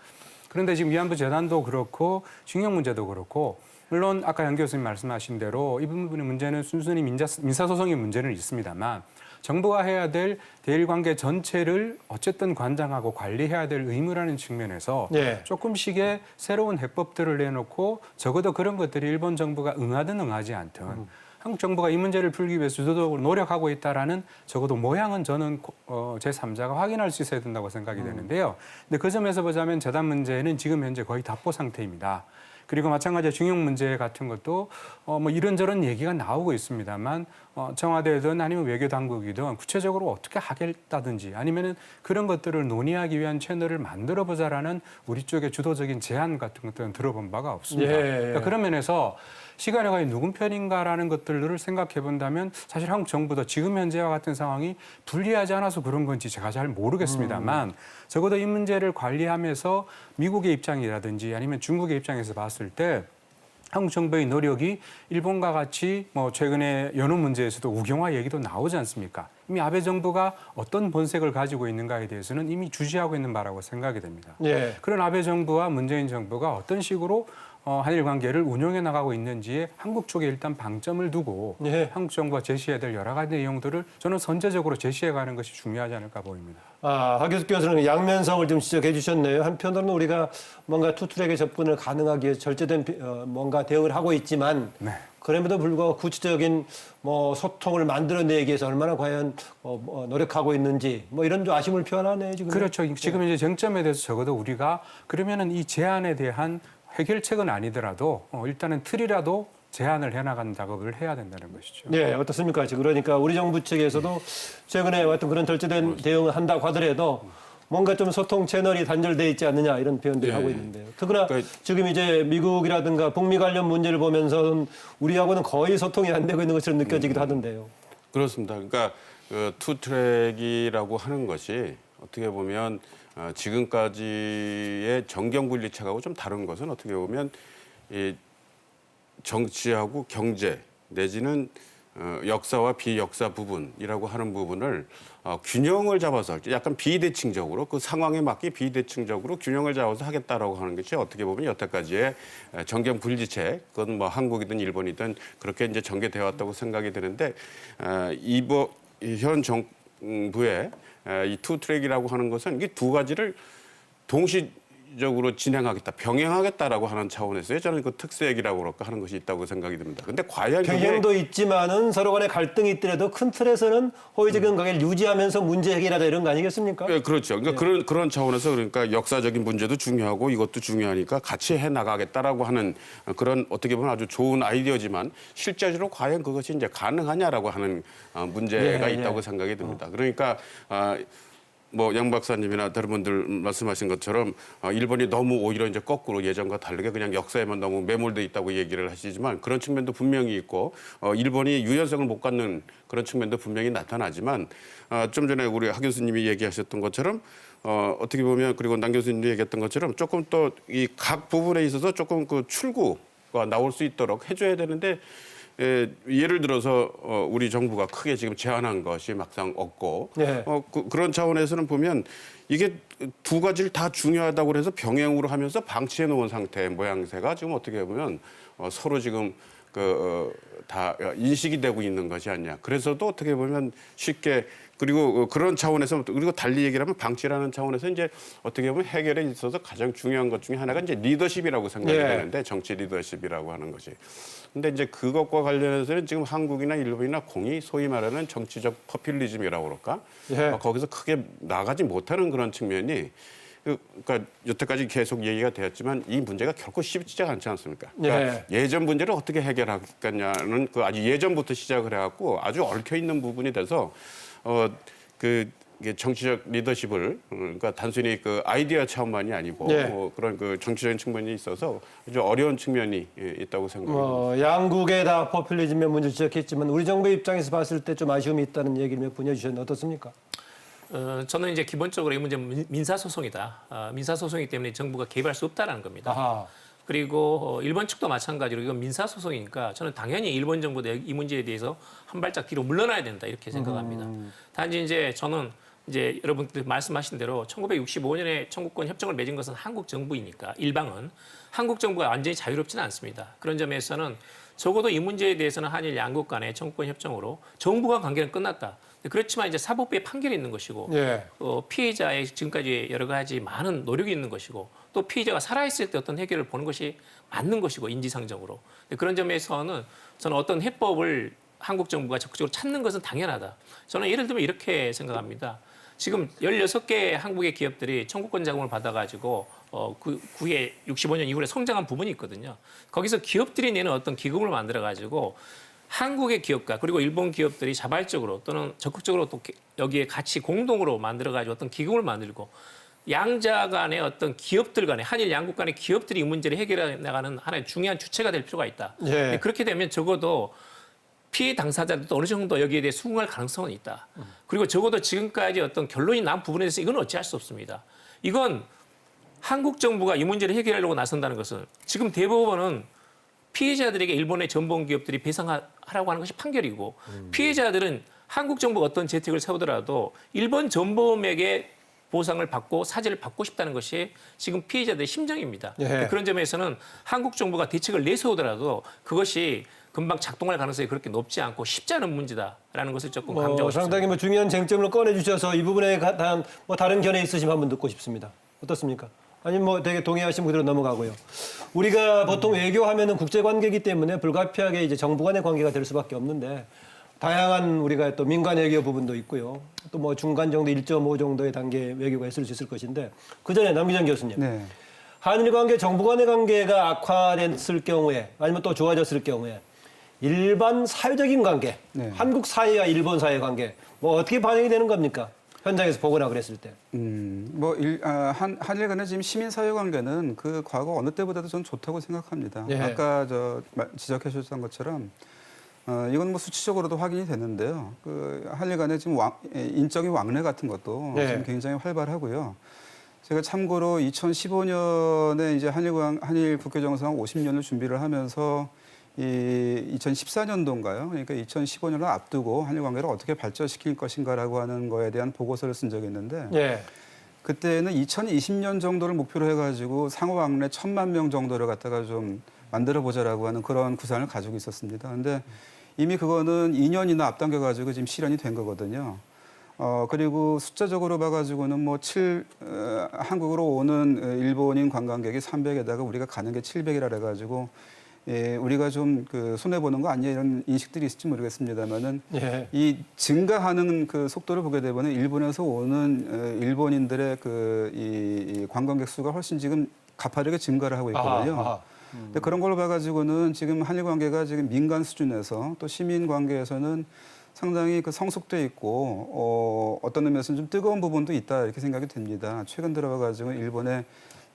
그런데 지금 위안부 재단도 그렇고 징용 문제도 그렇고 물론 아까 양 교수님 말씀하신 대로 이 부분의 문제는 순순히 민사소송의 문제는 있습니다만 정부가 해야 될 대일 관계 전체를 어쨌든 관장하고 관리해야 될 의무라는 측면에서 네. 조금씩의 새로운 해법들을 내놓고 적어도 그런 것들이 일본 정부가 응하든 응하지 않든 한국 정부가 이 문제를 풀기 위해서 주도적으로 노력하고 있다라는 적어도 모양은 저는 제3자가 확인할 수 있어야 된다고 생각이 되는데요. 근데 그 점에서 보자면 재단 문제는 지금 현재 거의 답보 상태입니다. 그리고 마찬가지로 징용 문제 같은 것도 뭐 이런저런 얘기가 나오고 있습니다만 청와대든 아니면 외교 당국이든 구체적으로 어떻게 하겠다든지 아니면은 그런 것들을 논의하기 위한 채널을 만들어 보자라는 우리 쪽의 주도적인 제안 같은 것들은 들어본 바가 없습니다. 예. 그러니까 그런 면에서 시간이 과연 누군 편인가라는 것들을 생각해 본다면 사실 한국 정부도 지금 현재와 같은 상황이 불리하지 않아서 그런 건지 제가 잘 모르겠습니다만 적어도 이 문제를 관리하면서 미국의 입장이라든지 아니면 중국의 입장에서 봤을 때 한국 정부의 노력이 일본과 같이 뭐 최근에 연호 문제에서도 우경화 얘기도 나오지 않습니까? 이미 아베 정부가 어떤 본색을 가지고 있는가에 대해서는 이미 주시하고 있는 바라고 생각이 됩니다. 예. 그런 아베 정부와 문재인 정부가 어떤 식으로 한일 관계를 운영해 나가고 있는지에 한국 쪽에 일단 방점을 두고 예. 한국 정부가 제시해야 될 여러 가지 내용들을 저는 선제적으로 제시해 가는 것이 중요하지 않을까 보입니다. 하교수 교수는 양면성을 좀 지적해 주셨네요. 한편으로는 우리가 뭔가 투트랙의 접근을 가능하기 위해서 절제된 뭔가 대응을 하고 있지만 네. 그럼에도 불구하고 구체적인 뭐 소통을 만들어내기 위해서 얼마나 과연 노력하고 있는지 뭐 이런 좀 아쉬움을 표현하네요. 지금. 그렇죠. 지금 이제 쟁점에 대해서 적어도 우리가 그러면은 이 제안에 대한 해결책은 아니더라도 일단은 틀이라도 제안을 해나가는 작업을 해야 된다는 것이죠. 네, 어떻습니까? 지금 그러니까 우리 정부 측에서도 최근에 어떤 그런 절제된 대응을 한다고 하더라도 뭔가 좀 소통 채널이 단절돼 있지 않느냐 이런 표현들을 예. 하고 있는데요. 특히나 그러니까 지금 이제 미국이라든가 북미 관련 문제를 보면서 우리하고는 거의 소통이 안 되고 있는 것처럼 느껴지기도 하던데요. 그렇습니다. 그러니까 그 투트랙이라고 하는 것이 어떻게 보면 지금까지의 정경분리책하고 좀 다른 것은 어떻게 보면 이 정치하고 경제 내지는 역사와 비역사 부분이라고 하는 부분을 균형을 잡아서 약간 비대칭적으로 그 상황에 맞게 비대칭적으로 균형을 잡아서 하겠다라고 하는 것이 어떻게 보면 여태까지의 정경 분리책 그건 뭐 한국이든 일본이든 그렇게 이제 전개되어 왔다고 생각이 드는데 현 정부의 이 투 트랙이라고 하는 것은 이게 두 가지를 동시 정치적으로 진행하겠다, 병행하겠다라고 하는 차원에서요. 저는 그 특수액이라고 그럴까 하는 것이 있다고 생각이 듭니다. 근데 과연 경향도 있지만은 서로 간에 갈등이 있더라도 큰 틀에서는 호의적인 관계를 유지하면서 문제 해결하자 이런 거 아니겠습니까? 예, 그렇죠. 그러니까 그런 차원에서 그러니까 역사적인 문제도 중요하고 이것도 중요하니까 같이 해 나가겠다라고 하는 그런 어떻게 보면 아주 좋은 아이디어지만 실제적으로 과연 그것이 이제 가능하냐라고 하는 문제가 예, 있다고 예. 생각이 듭니다. 그러니까 뭐 양 박사님이나 다른 분들 말씀하신 것처럼 일본이 너무 오히려 이제 거꾸로 예전과 다르게 그냥 역사에만 너무 매몰돼 있다고 얘기를 하시지만 그런 측면도 분명히 있고 일본이 유연성을 못 갖는 그런 측면도 분명히 나타나지만 좀 전에 우리 하 교수님이 얘기하셨던 것처럼 어떻게 보면 그리고 남 교수님도 얘기했던 것처럼 조금 또 이 각 부분에 있어서 조금 그 출구가 나올 수 있도록 해줘야 되는데 예를 들어서 우리 정부가 크게 지금 제안한 것이 막상 없고 네. 그런 차원에서는 보면 이게 두 가지를 다 중요하다고 해서 병행으로 하면서 방치해 놓은 상태의 모양새가 지금 어떻게 보면 서로 지금 다 인식이 되고 있는 것이 아니냐. 그래서도 어떻게 보면 쉽게 그리고 그런 차원에서 그리고 달리 얘기를 하면 방치라는 차원에서 이제 어떻게 보면 해결에 있어서 가장 중요한 것 중에 하나가 이제 리더십이라고 생각이 예. 되는데 정치 리더십이라고 하는 것이. 근데 이제 그것과 관련해서는 지금 한국이나 일본이나 공이 소위 말하는 정치적 포퓰리즘이라고 그럴까? 예. 거기서 크게 나가지 못하는 그런 측면이 그러니까 여태까지 계속 얘기가 되었지만 이 문제가 결코 쉽지가 않지 않습니까? 그러니까 예전 문제를 어떻게 해결하겠냐는 그 아주 예전부터 시작을 해갖고 아주 얽혀 있는 부분이 돼서 이게 정치적 리더십을 그러니까 단순히 그 아이디어 차원만이 아니고 그런 그 정치적인 측면이 있어서 아주 어려운 측면이 있다고 생각합니다. 양국에 다 포퓰리즘의 문제 지적했지만 우리 정부의 입장에서 봤을 때 좀 아쉬움이 있다는 얘기를 몇 분 해주셨는데 어떻습니까? 저는 이제 기본적으로 이 문제는 민사소송이다. 민사소송이기 때문에 정부가 개입할 수 없다는 겁니다. 아하. 그리고 일본 측도 마찬가지로 이건 민사소송이니까 저는 당연히 일본 정부도 이 문제에 대해서 한 발짝 뒤로 물러나야 된다 이렇게 생각합니다. 단지 이제 저는 이제 여러분들 말씀하신 대로 1965년에 청구권 협정을 맺은 것은 한국 정부이니까 일방은 한국 정부가 완전히 자유롭지는 않습니다. 그런 점에서는 적어도 이 문제에 대해서는 한일 양국 간의 청구권 협정으로 정부간 관계는 끝났다. 그렇지만 이제 사법부의 판결이 있는 것이고 피해자의 지금까지 여러 가지 많은 노력이 있는 것이고 또 피해자가 살아있을 때 어떤 해결을 보는 것이 맞는 것이고 인지상정으로 그런 점에서는 저는 어떤 해법을 한국 정부가 적극적으로 찾는 것은 당연하다. 저는 예를 들면 이렇게 생각합니다. 지금 16개의 한국의 기업들이 청구권 자금을 받아가지고 그 후에 65년 이후에 성장한 부분이 있거든요. 거기서 기업들이 내는 어떤 기금을 만들어가지고 한국의 기업가 그리고 일본 기업들이 자발적으로 또는 적극적으로 또 여기에 같이 공동으로 만들어가지고 어떤 기금을 만들고 양자 간의 어떤 기업들 간의 한일 양국 간의 기업들이 이 문제를 해결해 나가는 하나의 중요한 주체가 될 필요가 있다. 그렇게 되면 적어도 피해 당사자들도 어느 정도 여기에 대해 수긍할 가능성은 있다. 그리고 적어도 지금까지 어떤 결론이 난 부분에 대해서 이건 어찌할 수 없습니다. 이건 한국 정부가 이 문제를 해결하려고 나선다는 것은 지금 대법원은 피해자들에게 일본의 전범 기업들이 배상하라고 하는 것이 판결이고 피해자들은 한국 정부가 어떤 재택을 세우더라도 일본 전범에게 보상을 받고 사죄를 받고 싶다는 것이 지금 피해자들의 심정입니다. 그런 점에서는 한국 정부가 대책을 내세우더라도 그것이 금방 작동할 가능성이 그렇게 높지 않고 쉽지 않은 문제다라는 것을 조금 강조하고 싶습니다. 상당히 중요한 쟁점을 꺼내주셔서 이 부분에 관한 다른 견해 있으시면 한번 듣고 싶습니다. 어떻습니까? 아니면 되게 동의하시면 그대로 넘어가고요. 우리가 보통 외교하면은 국제관계이기 때문에 불가피하게 이제 정부 간의 관계가 될 수밖에 없는데 다양한 우리가 또 민간 외교 부분도 있고요. 또 중간 정도 1.5 정도의 단계 외교가 있을 수 있을 것인데 그 전에 남기정 교수님. 네. 한일 관계, 정부 간의 관계가 악화됐을 경우에 아니면 또 좋아졌을 경우에 일반 사회적인 관계, 한국 사회와 일본 사회 관계 어떻게 반영이 되는 겁니까? 현장에서 보거나 그랬을 때. 한일 간의 지금 시민사회 관계는 그 과거 어느 때보다도 전 좋다고 생각합니다. 아까 지적해 주셨던 것처럼 이건 수치적으로도 확인이 되는데요. 그 한일 간의 지금 인적인 왕래 같은 것도 지금 굉장히 활발하고요. 제가 참고로 2015년에 이제 한일 국교 정상 50년을 준비를 하면서 이 2014년도인가요? 그러니까 2015년을 앞두고 한일 관계를 어떻게 발전시킬 것인가라고 하는 거에 대한 보고서를 쓴 적이 있는데 그때는 2020년 정도를 목표로 해가지고 상호 왕래 1,000만 명 정도를 갖다가 좀 만들어 보자라고 하는 그런 구상을 가지고 있었습니다. 근데 이미 그거는 2년이나 앞당겨 가지고 지금 실현이 된 거거든요. 그리고 숫자적으로 봐가지고는 한국으로 오는 일본인 관광객이 300에다가 우리가 가는 게 700이라 그래가지고 우리가 좀 손해 보는 거 아니냐 이런 인식들이 있을지 모르겠습니다만은 예. 이 증가하는 그 속도를 보게 되면 일본에서 오는 일본인들의 이 관광객 수가 훨씬 지금 가파르게 증가를 하고 있거든요. 아하. 근데 그런 걸로 봐가지고는 지금 한일 관계가 지금 민간 수준에서 또 시민 관계에서는 상당히 성숙돼 있고 어떤 의미에서는 좀 뜨거운 부분도 있다 이렇게 생각이 됩니다. 최근 들어가지고 일본의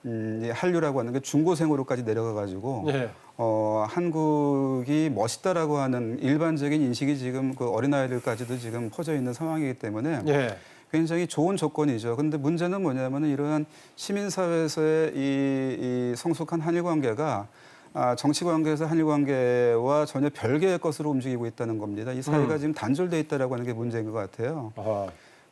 이 한류라고 하는 게 중고생으로까지 내려가가지고 예. 한국이 멋있다라고 하는 일반적인 인식이 지금 그 어린아이들까지도 지금 퍼져 있는 상황이기 때문에 예. 굉장히 좋은 조건이죠. 그런데 문제는 뭐냐면은 이러한 시민사회에서의 이 성숙한 한일 관계가 정치 관계에서 한일 관계와 전혀 별개의 것으로 움직이고 있다는 겁니다. 이 사이가 지금 단절돼 있다라고 하는 게 문제인 것 같아요. 아하.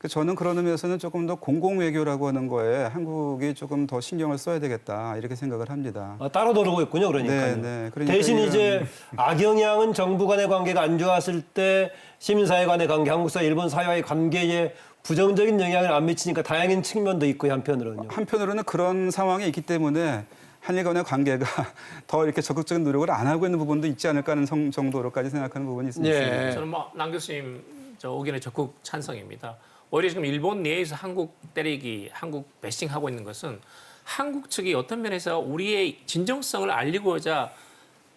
저는 그런 의미에서는 조금 더 공공 외교라고 하는 거에 한국이 조금 더 신경을 써야 되겠다 이렇게 생각을 합니다. 따로 노르고 있군요, 그러니까요. 네. 그러니까 대신 이제 악영향은 정부 간의 관계가 안 좋았을 때 시민사회 간의 관계, 한국 사회, 일본 사회와의 관계에 부정적인 영향을 안 미치니까 다행인 측면도 있고요, 한편으로는요. 한편으로는 그런 상황이 있기 때문에 한일 간의 관계가 더 이렇게 적극적인 노력을 안 하고 있는 부분도 있지 않을까 하는 정도로까지 생각하는 부분이 있습니다. 예. 저는 남 교수님 의견에 적극 찬성입니다. 오히려 지금 일본 내에서 한국 때리기, 한국 배싱하고 있는 것은 한국 측이 어떤 면에서 우리의 진정성을 알리고자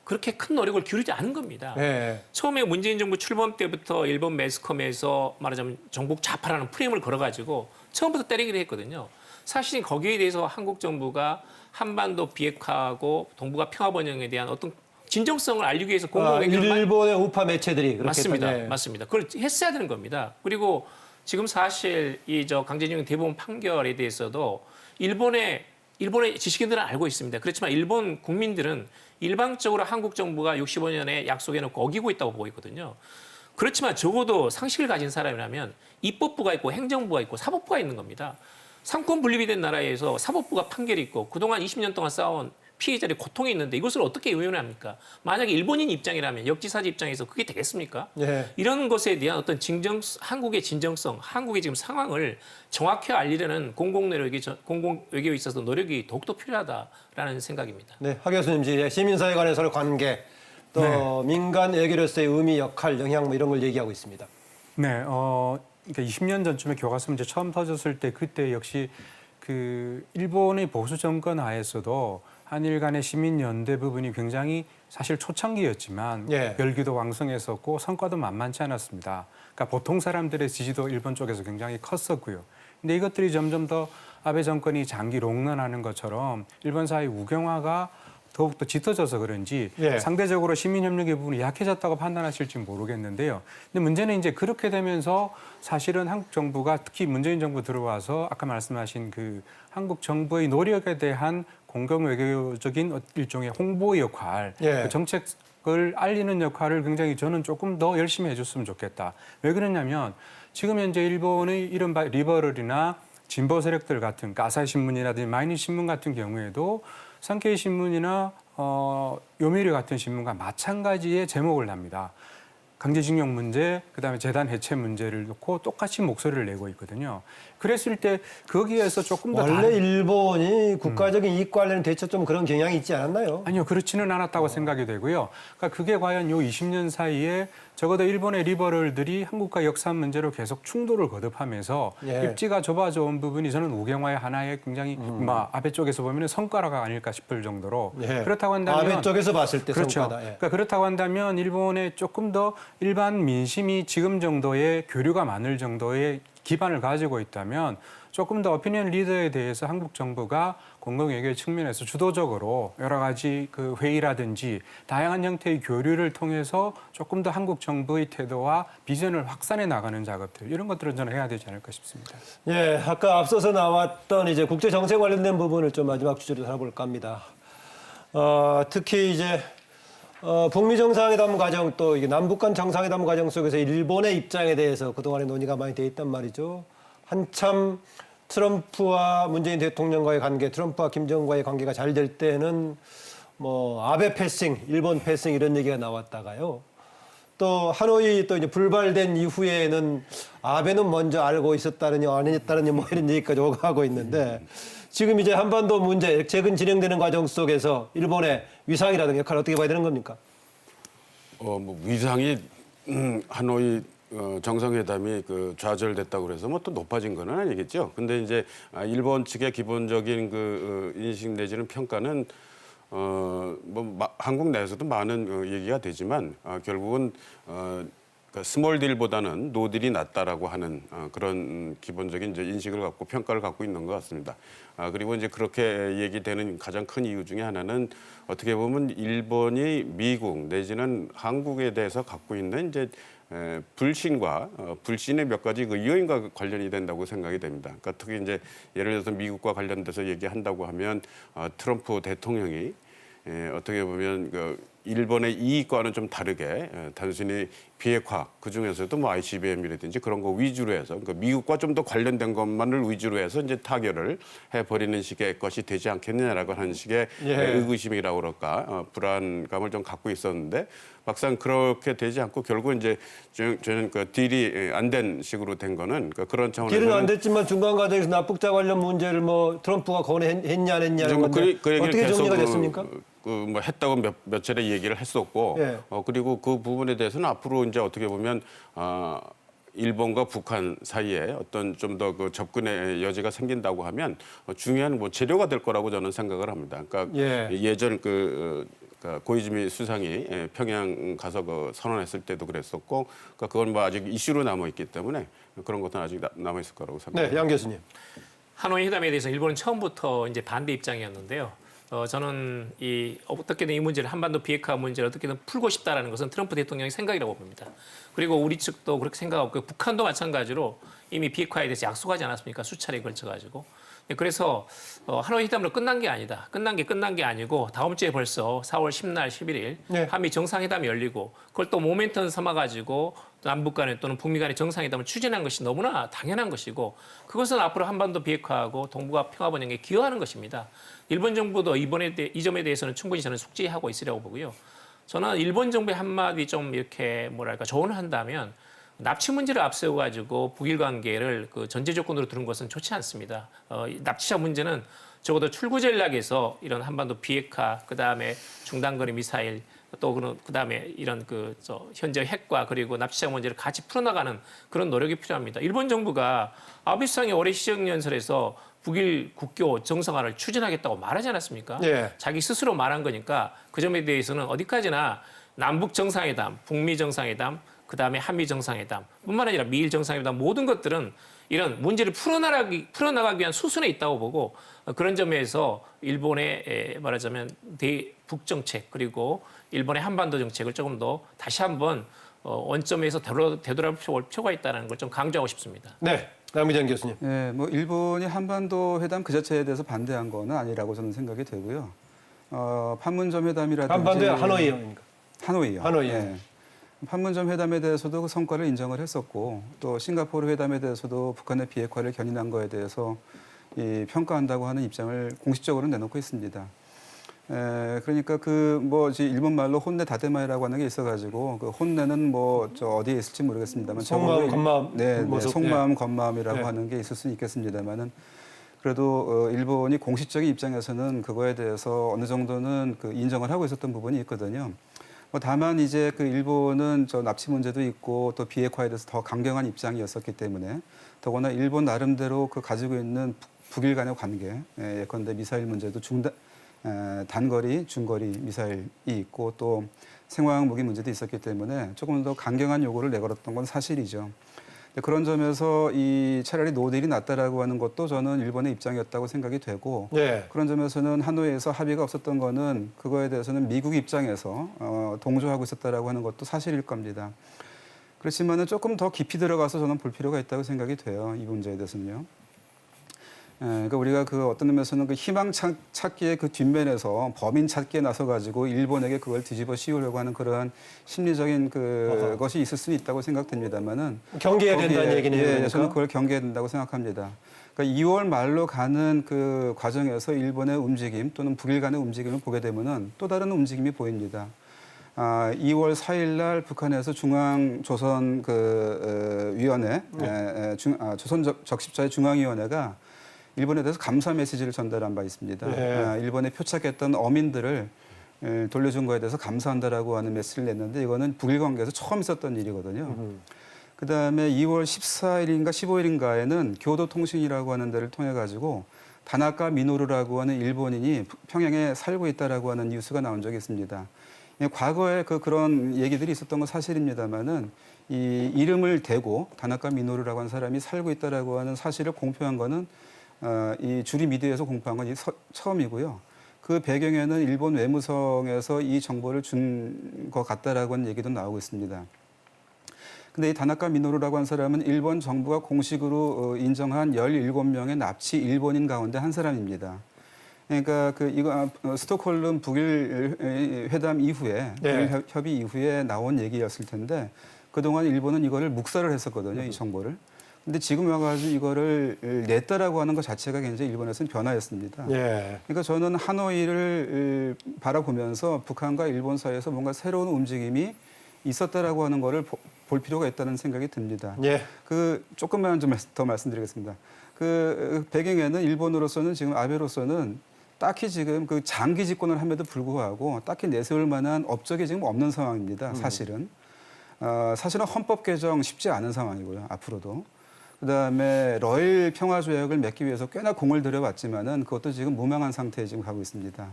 그렇게 큰 노력을 기울이지 않은 겁니다. 예. 처음에 문재인 정부 출범 때부터 일본 매스컴에서 말하자면 정복 좌파라는 프레임을 걸어가지고 처음부터 때리기를 했거든요. 사실 거기에 대해서 한국 정부가 한반도 비핵화하고 동북아 평화 번영에 대한 어떤 진정성을 알리기 위해서 공공외교를 일본의 우파 매체들이 그렇게 맞습니다. 했던, 예. 맞습니다. 그걸 했어야 되는 겁니다. 그리고 지금 사실 이 강제징용 대법원 판결에 대해서도 일본의 지식인들은 알고 있습니다. 그렇지만 일본 국민들은 일방적으로 한국 정부가 65년에 약속해놓고 어기고 있다고 보고 있거든요. 그렇지만 적어도 상식을 가진 사람이라면 입법부가 있고 행정부가 있고 사법부가 있는 겁니다. 상권 분립이 된 나라에서 사법부가 판결이 있고 그동안 20년 동안 쌓아온 피해자들의 고통이 있는데 이것을 어떻게 의원합니까? 만약에 일본인 입장이라면 역지사지 입장에서 그게 되겠습니까? 예. 이런 것에 대한 어떤 한국의 진정성, 한국의 지금 상황을 정확히 알리려는 공공외교에 있어서 노력이 더욱더 필요하다라는 생각입니다. 네, 하 교수님, 이제 시민사회 간에서의 관계, 또 민간 외교로서의 의미, 역할, 영향 이런 걸 얘기하고 있습니다. 네, 그러니까 20년 전쯤에 교과서 문제 처음 터졌을 때 그때 역시 일본의 보수 정권 하에서도 한일 간의 시민연대 부분이 굉장히 사실 초창기였지만 예. 열기도 왕성했었고 성과도 만만치 않았습니다. 그러니까 보통 사람들의 지지도 일본 쪽에서 굉장히 컸었고요. 근데 이것들이 점점 더 아베 정권이 장기 롱런하는 것처럼 일본 사회 우경화가 더욱더 짙어져서 그런지 예. 상대적으로 시민협력의 부분이 약해졌다고 판단하실지 모르겠는데요. 근데 문제는 이제 그렇게 되면서 사실은 한국 정부가 특히 문재인 정부 들어와서 아까 말씀하신 한국 정부의 노력에 대한 공공외교적인 일종의 홍보 역할, 예. 정책을 알리는 역할을 굉장히 저는 조금 더 열심히 해줬으면 좋겠다. 왜 그러냐면 지금 현재 일본의 이른바 리버럴이나 진보 세력들 같은 아사히 신문이라든지 마이니 신문 같은 경우에도 산케이 신문이나 요미우리 같은 신문과 마찬가지의 제목을 납니다. 강제징용 문제, 그다음에 재단 해체 문제를 놓고 똑같이 목소리를 내고 있거든요. 그랬을 때 거기에서 조금 더 원래 일본이 국가적인 이익 관련 대처 좀 그런 경향이 있지 않았나요? 아니요, 그렇지는 않았다고 생각이 되고요. 그러니까 그게 과연 요 20년 사이에 적어도 일본의 리버럴들이 한국과 역사 문제로 계속 충돌을 거듭하면서 예. 입지가 좁아져 온 부분이 저는 우경화의 하나의 굉장히 아베 쪽에서 보면 성과가 아닐까 싶을 정도로 예. 그렇다고 한다면 아베 쪽에서 봤을 때 그렇죠. 성과다. 예. 그러니까 그렇다고 한다면 일본에 조금 더 일반 민심이 지금 정도의 교류가 많을 정도의 기반을 가지고 있다면 조금 더 오피니언 리더에 대해서 한국 정부가 공공외교 측면에서 주도적으로 여러 가지 회의라든지 다양한 형태의 교류를 통해서 조금 더 한국 정부의 태도와 비전을 확산해 나가는 작업들 이런 것들은 저는 해야 되지 않을까 싶습니다. 예, 아까 앞서서 나왔던 이제 국제 정세 관련된 부분을 좀 마지막 주제로 살아볼까 합니다. 특히 이제 북미 정상회담 과정 또 이게 남북 간 정상회담 과정 속에서 일본의 입장에 대해서 그동안에 논의가 많이 돼 있단 말이죠. 한참 트럼프와 문재인 대통령과의 관계, 트럼프와 김정은과의 관계가 잘 될 때는 아베 패싱, 일본 패싱 이런 얘기가 나왔다가요. 또 하노이 또 이제 불발된 이후에는 아베는 먼저 알고 있었다느니 아니었다느니 뭐 이런 얘기까지 오가고 있는데 지금 이제 한반도 문제 최근 진행되는 과정 속에서 일본의 위상이라든가 역할을 어떻게 봐야 되는 겁니까? 뭐 위상이 하노이 정상회담이 그 좌절됐다고 그래서 뭐 또 높아진 건 아니겠죠. 근데 이제 일본 측의 기본적인 그 인식 내지는 평가는 한국 내에서도 많은 얘기가 되지만 결국은 그러니까 스몰 딜보다는 노 딜이 낫다라고 하는 그런 기본적인 이제 인식을 갖고 평가를 갖고 있는 것 같습니다. 그리고 이제 그렇게 얘기되는 가장 큰 이유 중에 하나는 어떻게 보면 일본이 미국 내지는 한국에 대해서 갖고 있는 이제 불신과 불신의 몇 가지 그 요인과 관련이 된다고 생각이 됩니다. 그러니까 특히 이제 예를 들어서 미국과 관련돼서 얘기한다고 하면 트럼프 대통령이 어떻게 보면 그 일본의 이익과는 좀 다르게 단순히 비핵화 그중에서도 뭐 ICBM이라든지 그런 거 위주로 해서 그러니까 미국과 좀 더 관련된 것만을 위주로 해서 이제 타결을 해버리는 식의 것이 되지 않겠느냐라고 하는 식의 의구심이라고 그럴까 불안감을 좀 갖고 있었는데 막상 그렇게 되지 않고 결국 이제 저는 그 딜이 안 된 식으로 된 거는 그러니까 그런 차원에서 딜은 안 됐지만 중간 과정에서 납북자 관련 문제를 뭐 트럼프가 건의했냐 안 했냐는 건데 어떻게 정리가 됐습니까? 뭐 했다고 몇 차례 얘기를 했었고 예. 그리고 그 부분에 대해서는 앞으로 이제 어떻게 보면 일본과 북한 사이에 어떤 좀 더 그 접근의 여지가 생긴다고 하면 중요한 뭐 재료가 될 거라고 저는 생각을 합니다. 그러니까 예전 고이즈미 수상이 평양 가서 그 선언했을 때도 그랬었고 그러니까 그건 뭐 아직 이슈로 남아 있기 때문에 그런 것은 아직 남아 있을 거라고 생각합니다. 네, 양 교수님. 하노이 회담에 대해서 일본은 처음부터 이제 반대 입장이었는데요. 저는 어떻게든 이 문제를 한반도 비핵화 문제를 어떻게든 풀고 싶다라는 것은 트럼프 대통령의 생각이라고 봅니다. 그리고 우리 측도 그렇게 생각하고 북한도 마찬가지로 이미 비핵화에 대해서 약속하지 않았습니까? 수차례에 걸쳐가지고. 그래서 하노이 회담으로 끝난 게 아니다. 끝난 게 아니고 다음 주에 벌써 4월 10날, 11일 한미 정상회담이 열리고 그걸 또 모멘텀 삼아가지고 남북 간에 또는 북미 간의 정상회담을 추진한 것이 너무나 당연한 것이고 그것은 앞으로 한반도 비핵화하고 동북아 평화 번영에 기여하는 것입니다. 일본 정부도 이 점에 대해서는 충분히 저는 숙지하고 있으려고 보고요. 저는 일본 정부의 한마디 좀 이렇게 뭐랄까 조언을 한다면 납치 문제를 앞세워 가지고 북일 관계를 그 전제 조건으로 두는 것은 좋지 않습니다. 납치자 문제는 적어도 출구 전략에서 이런 한반도 비핵화, 그다음에 중단거리 미사일, 또 그다음에 이런 현재 핵과 그리고 납치자 문제를 같이 풀어나가는 그런 노력이 필요합니다. 일본 정부가 아베 수상이 올해 시정연설에서 북일 국교 정상화를 추진하겠다고 말하지 않았습니까? 자기 스스로 말한 거니까 그 점에 대해서는 어디까지나 남북 정상회담, 북미 정상회담, 그다음에 한미 정상회담 뿐만 아니라 미일 정상회담 모든 것들은 이런 문제를 풀어나가기 위한 수순에 있다고 보고 그런 점에서 일본의 말하자면 대북 정책 그리고 일본의 한반도 정책을 조금 더 다시 한번 원점에서 되돌아볼 필요가 있다는 걸 좀 강조하고 싶습니다. 네, 남기정 교수님. 네, 뭐 일본이 한반도 회담 그 자체에 대해서 반대한 거는 아니라고 저는 생각이 되고요. 판문점 회담이라든지 한반도의 하노이입니까? 하노이요. 하노이. 네. 판문점 회담에 대해서도 그 성과를 인정을 했었고 또 싱가포르 회담에 대해서도 북한의 비핵화를 견인한 거에 대해서 평가한다고 하는 입장을 공식적으로 내놓고 있습니다. 그러니까 일본 말로 혼내 다테마이라고 하는 게 있어가지고 그 혼내는 어디에 있을지 모르겠습니다만 속마음 건마음 네, 속마음 건마음이라고 하는 게 있을 수는 있겠습니다만은 그래도 일본이 공식적인 입장에서는 그거에 대해서 어느 정도는 인정을 하고 있었던 부분이 있거든요. 다만 이제 일본은 납치 문제도 있고 또 비핵화에 대해서 더 강경한 입장이었었기 때문에 더구나 일본 나름대로 가지고 있는 북일 간의 관계, 예컨대 미사일 문제도 단거리, 중거리 미사일이 있고 또 생화학 무기 문제도 있었기 때문에 조금 더 강경한 요구를 내걸었던 건 사실이죠. 그런 점에서 차라리 노딜이 낫다라고 하는 것도 저는 일본의 입장이었다고 생각이 되고 그런 점에서는 하노이에서 합의가 없었던 거는 그거에 대해서는 미국 입장에서 동조하고 있었다라고 하는 것도 사실일 겁니다. 그렇지만은 조금 더 깊이 들어가서 저는 볼 필요가 있다고 생각이 돼요. 이 문제에 대해서는요. 그러니까 우리가 어떤 의미에서는 희망 찾기의 뒷면에서 범인 찾기에 나서 가지고 일본에게 그걸 뒤집어 씌우려고 하는 그런 심리적인 것이 있을 수 있다고 생각됩니다만은 경계해야 된다는 얘기네요. 저는 그걸 경계해야 된다고 생각합니다. 그러니까 2월 말로 가는 그 과정에서 일본의 움직임 또는 북일 간의 움직임을 보게 되면은 또 다른 움직임이 보입니다. 2월 4일 날 북한에서 중앙조선 위원회, 조선 적십자의 중앙위원회가 일본에 대해서 감사 메시지를 전달한 바 있습니다. 네. 일본에 표착했던 어민들을 돌려준 거에 대해서 감사한다라고 하는 메시지를 냈는데 이거는 북일 관계에서 처음 있었던 일이거든요. 그다음에 2월 14일인가 15일인가에는 교도통신이라고 하는 데를 통해 가지고 다나카 미노루라고 하는 일본인이 평양에 살고 있다라고 하는 뉴스가 나온 적이 있습니다. 과거에 그런 얘기들이 있었던 건 사실입니다만은 이 이름을 대고 다나카 미노루라고 하는 사람이 살고 있다라고 하는 사실을 공표한 거는 이 주리 미디어에서 공표한 건 처음이고요. 그 배경에는 일본 외무성에서 이 정보를 준 것 같다라고 하는 얘기도 나오고 있습니다. 근데 이 다나카 미노루라고 하는 사람은 일본 정부가 공식으로 인정한 17명의 납치 일본인 가운데 한 사람입니다. 그러니까 이거 스톡홀름 북일 회담 이후에 네. 북일 협의 이후에 나온 얘기였을 텐데 그동안 일본은 이거를 묵살을 했었거든요, 이 정보를. 근데 지금 와가지고 이거를 냈다라고 하는 것 자체가 굉장히 일본에서는 변화였습니다. 예. 그러니까 저는 하노이를 바라보면서 북한과 일본 사이에서 뭔가 새로운 움직임이 있었다라고 하는 거를 볼 필요가 있다는 생각이 듭니다. 예. 조금만 좀 더 말씀드리겠습니다. 배경에는 일본으로서는 지금 아베로서는 딱히 지금 장기 집권을 함에도 불구하고 딱히 내세울 만한 업적이 지금 없는 상황입니다. 사실은. 사실은 헌법 개정 쉽지 않은 상황이고요. 앞으로도. 그다음에 러일 평화 조약을 맺기 위해서 꽤나 공을 들여왔지만은 그것도 지금 무망한 상태에 지금 가고 있습니다.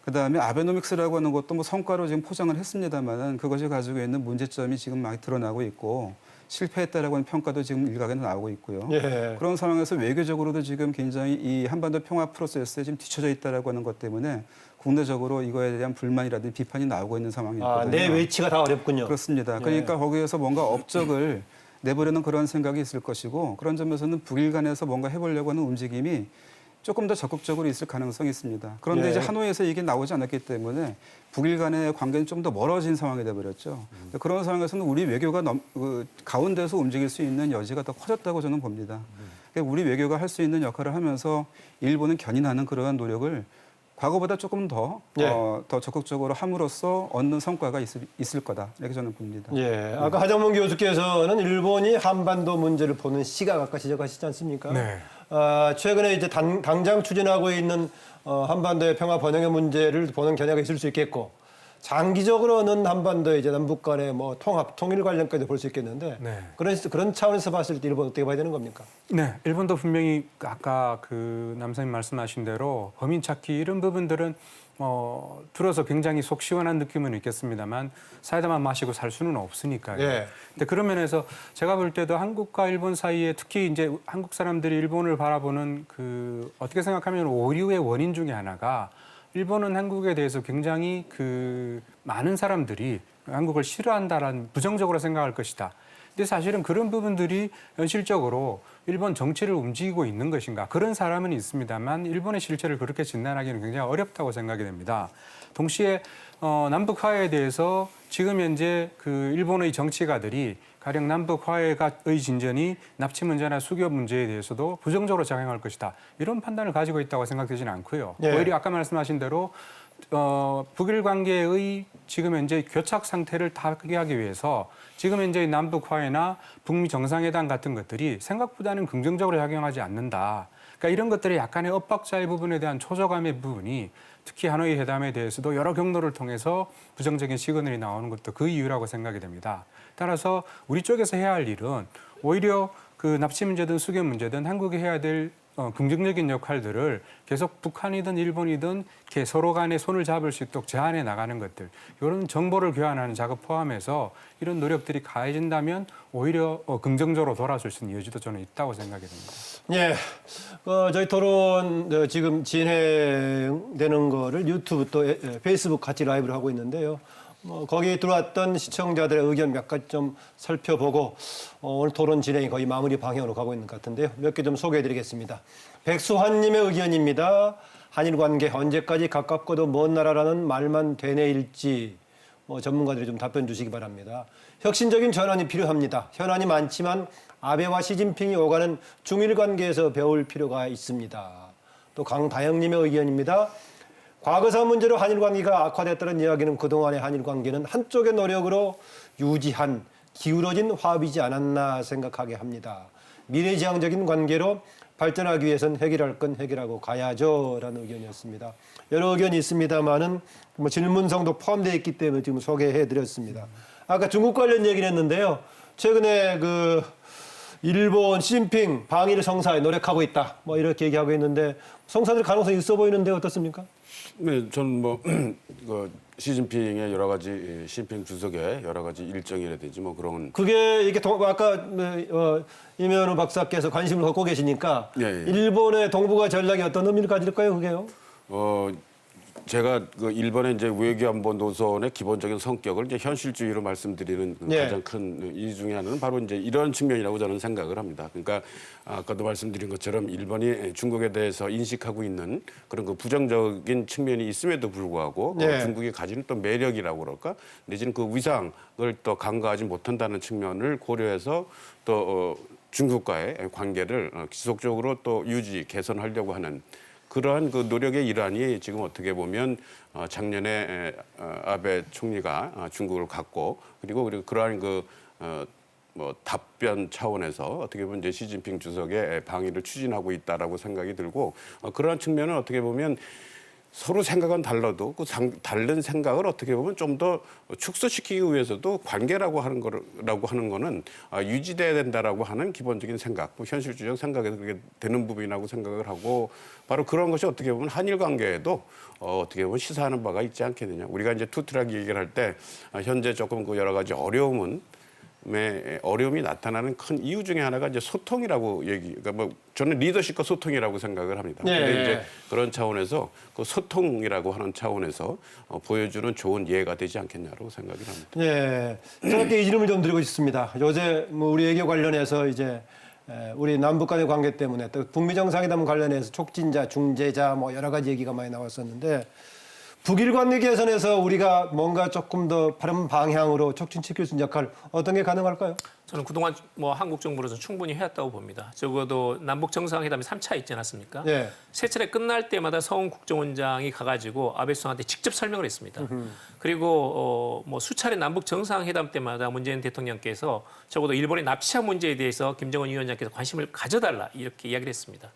그다음에 아베노믹스라고 하는 것도 뭐 성과로 지금 포장을 했습니다만은 그것이 가지고 있는 문제점이 지금 많이 드러나고 있고 실패했다라고 하는 평가도 지금 일각에는 나오고 있고요. 예. 그런 상황에서 외교적으로도 지금 굉장히 이 한반도 평화 프로세스에 지금 뒤처져 있다라고 하는 것 때문에 국내적으로 이거에 대한 불만이라든지 비판이 나오고 있는 상황이거든요. 내 외치가 다 어렵군요. 그렇습니다. 그러니까 거기에서 뭔가 업적을 내보려는 그런 생각이 있을 것이고 그런 점에서는 북일 간에서 뭔가 해보려고 하는 움직임이 조금 더 적극적으로 있을 가능성이 있습니다. 그런데 예. 이제 하노이에서 이게 나오지 않았기 때문에 북일 간의 관계는 좀 더 멀어진 상황이 돼버렸죠. 그런 상황에서는 우리 외교가 가운데서 움직일 수 있는 여지가 더 커졌다고 저는 봅니다. 그러니까 우리 외교가 할 수 있는 역할을 하면서 일본은 견인하는 그러한 노력을 과거보다 조금 더 적극적으로 함으로써 얻는 성과가 있을 거다. 이렇게 저는 봅니다. 예. 아까 하정문 교수께서는 일본이 한반도 문제를 보는 시각 아까 지적하시지 않습니까? 네. 최근에 이제 당장 추진하고 있는 한반도의 평화 번영의 문제를 보는 견해가 있을 수 있겠고 장기적으로는 한반도의 이제 남북 간의 뭐 통합, 통일 관련까지 볼 수 있겠는데 네. 그런 차원에서 봤을 때 일본 어떻게 봐야 되는 겁니까? 네, 일본도 분명히 아까 남선님 말씀하신 대로 범인 찾기 이런 부분들은 들어서 굉장히 속 시원한 느낌은 있겠습니다만 사이다만 마시고 살 수는 없으니까요. 예. 근데 그런 면에서 제가 볼 때도 한국과 일본 사이에 특히 이제 한국 사람들이 일본을 바라보는 어떻게 생각하면 오류의 원인 중에 하나가 일본은 한국에 대해서 굉장히 많은 사람들이 한국을 싫어한다라는 부정적으로 생각할 것이다. 근데 사실은 그런 부분들이 현실적으로 일본 정치를 움직이고 있는 것인가? 그런 사람은 있습니다만 일본의 실체를 그렇게 진단하기는 굉장히 어렵다고 생각이 됩니다. 동시에 남북 화해에 대해서 지금 현재 일본의 정치가들이 가령 남북 화해의 진전이 납치 문제나 수교 문제에 대해서도 부정적으로 작용할 것이다. 이런 판단을 가지고 있다고 생각되지는 않고요. 예. 오히려 아까 말씀하신 대로 북일 관계의 지금 현재 교착 상태를 타개하기 위해서 지금 현재 남북 화해나 북미 정상회담 같은 것들이 생각보다는 긍정적으로 작용하지 않는다. 그러니까 이런 것들의 약간의 엇박자의 부분에 대한 초조감의 부분이 특히 하노이 회담에 대해서도 여러 경로를 통해서 부정적인 시그널이 나오는 것도 그 이유라고 생각이 됩니다. 따라서 우리 쪽에서 해야 할 일은 오히려 납치 문제든 수교 문제든 한국이 해야 될 긍정적인 역할들을 계속 북한이든 일본이든 이렇게 서로 간에 손을 잡을 수 있도록 제안해 나가는 것들, 이런 정보를 교환하는 작업 포함해서 이런 노력들이 가해진다면 오히려 긍정적으로 돌아설 수 있는 여지도 저는 있다고 생각이 됩니다. 예. 저희 토론 지금 진행되는 거를 유튜브 또 페이스북 같이 라이브를 하고 있는데요. 거기에 들어왔던 시청자들의 의견 몇 가지 좀 살펴보고 오늘 토론 진행이 거의 마무리 방향으로 가고 있는 것 같은데요. 몇 개 좀 소개해드리겠습니다. 백수환님의 의견입니다. 한일 관계 언제까지 가깝고도 먼 나라라는 말만 되뇌일지 전문가들이 좀 답변 주시기 바랍니다. 혁신적인 전환이 필요합니다. 현안이 많지만 아베와 시진핑이 오가는 중일 관계에서 배울 필요가 있습니다. 또 강다영님의 의견입니다. 과거사 문제로 한일 관계가 악화됐다는 이야기는 그동안의 한일 관계는 한쪽의 노력으로 유지한 기울어진 화합이지 않았나 생각하게 합니다. 미래지향적인 관계로 발전하기 위해서는 해결할 건 해결하고 가야죠라는 의견이었습니다. 여러 의견이 있습니다만은 뭐 질문성도 포함되어 있기 때문에 지금 소개해드렸습니다. 아까 중국 관련 얘기를 했는데요. 최근에 그 일본 시진핑 방일 성사에 노력하고 있다. 뭐 이렇게 얘기하고 있는데 성사될 가능성이 있어 보이는데 어떻습니까? 네, 저는 뭐 그 시진핑의 여러 가지 시진핑 주석의 여러 가지 일정이라든지 뭐 그런 그게 이게 아까 이면우 박사께서 관심을 갖고 계시니까 예, 예. 일본의 동북아 전략이 어떤 의미를 가질까요, 그게요? 제가 그 일본의 이제 외교안보 노선의 기본적인 성격을 이제 현실주의로 말씀드리는 그 네. 가장 큰 이유 중에 하나는 바로 이제 이런 측면이라고 저는 생각을 합니다. 그러니까 아까도 말씀드린 것처럼 일본이 중국에 대해서 인식하고 있는 그런 그 부정적인 측면이 있음에도 불구하고 네. 중국이 가지는 또 매력이라고 그럴까 내지는 그 위상을 또 간과하지 못한다는 측면을 고려해서 또 중국과의 관계를 지속적으로 또 유지 개선하려고 하는 그러한 그 노력의 일환이 지금 어떻게 보면 작년에 아베 총리가 중국을 갔고 그리고 그러한 그 뭐 답변 차원에서 어떻게 보면 이제 시진핑 주석의 방위를 추진하고 있다라고 생각이 들고 그러한 측면은 어떻게 보면 서로 생각은 달라도 그 다른 생각을 어떻게 보면 좀 더 축소시키기 위해서도 관계라고 하는 거는 유지돼야 된다라고 하는 기본적인 생각, 뭐 현실주의적 생각에서 그렇게 되는 부분이라고 생각을 하고 바로 그런 것이 어떻게 보면 한일 관계에도 어떻게 보면 시사하는 바가 있지 않겠느냐. 우리가 이제 투트랙 얘기를 할 때 현재 조금 그 여러 가지 어려움이 나타나는 큰 이유 중에 하나가 이제 소통이라고 그러니까 뭐 저는 리더십과 소통이라고 생각을 합니다. 네. 근데 이제 그런 차원에서 그 소통이라고 하는 차원에서 보여주는 좋은 예가 되지 않겠냐고 생각을 합니다. 네, 저렇게 이 질문을 좀 드리고 싶습니다. 요새 뭐 우리 외교 관련해서 이제 우리 남북 간의 관계 때문에 또 북미 정상회담 관련해서 촉진자, 중재자 뭐 여러 가지 얘기가 많이 나왔었는데 북일 관계 개선에서 우리가 뭔가 조금 더 바른 방향으로 촉진시킬 수 있는 역할 어떤 게 가능할까요? 저는 그동안 뭐 한국 정부로서 충분히 해왔다고 봅니다. 적어도 남북 정상회담이 3차 있지 않았습니까? 네. 세 차례 끝날 때마다 서훈 국정원장이 가가지고 아베 수상한테 직접 설명을 했습니다. 그리고 뭐 수차례 남북 정상회담 때마다 문재인 대통령께서 적어도 일본의 납치자 문제에 대해서 김정은 위원장께서 관심을 가져달라 이렇게 이야기를 했습니다.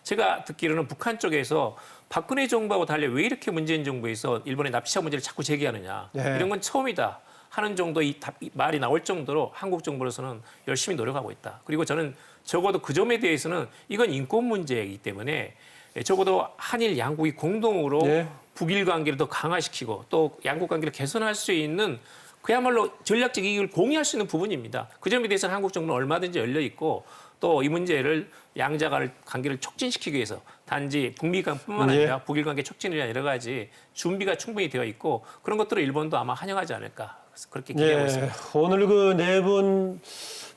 제가 듣기로는 북한 쪽에서 박근혜 정부하고 달리 왜 이렇게 문재인 정부에서 일본의 납치자 문제를 자꾸 제기하느냐. 네. 이런 건 처음이다 하는 정도 이 말이 나올 정도로 한국 정부로서는 열심히 노력하고 있다. 그리고 저는 적어도 그 점에 대해서는 이건 인권 문제이기 때문에 적어도 한일 양국이 공동으로 네. 북일 관계를 더 강화시키고 또 양국 관계를 개선할 수 있는 그야말로 전략적 이익을 공유할 수 있는 부분입니다. 그 점에 대해서는 한국 정부는 얼마든지 열려 있고 또 이 문제를 양자 간 관계를 촉진시키기 위해서 단지 북미 간뿐만 아니라 북일 관계 촉진을 위한 여러 가지 준비가 충분히 되어 있고 그런 것들을 일본도 아마 환영하지 않을까 그렇게 기대하고 있습니다. 오늘 그 네 분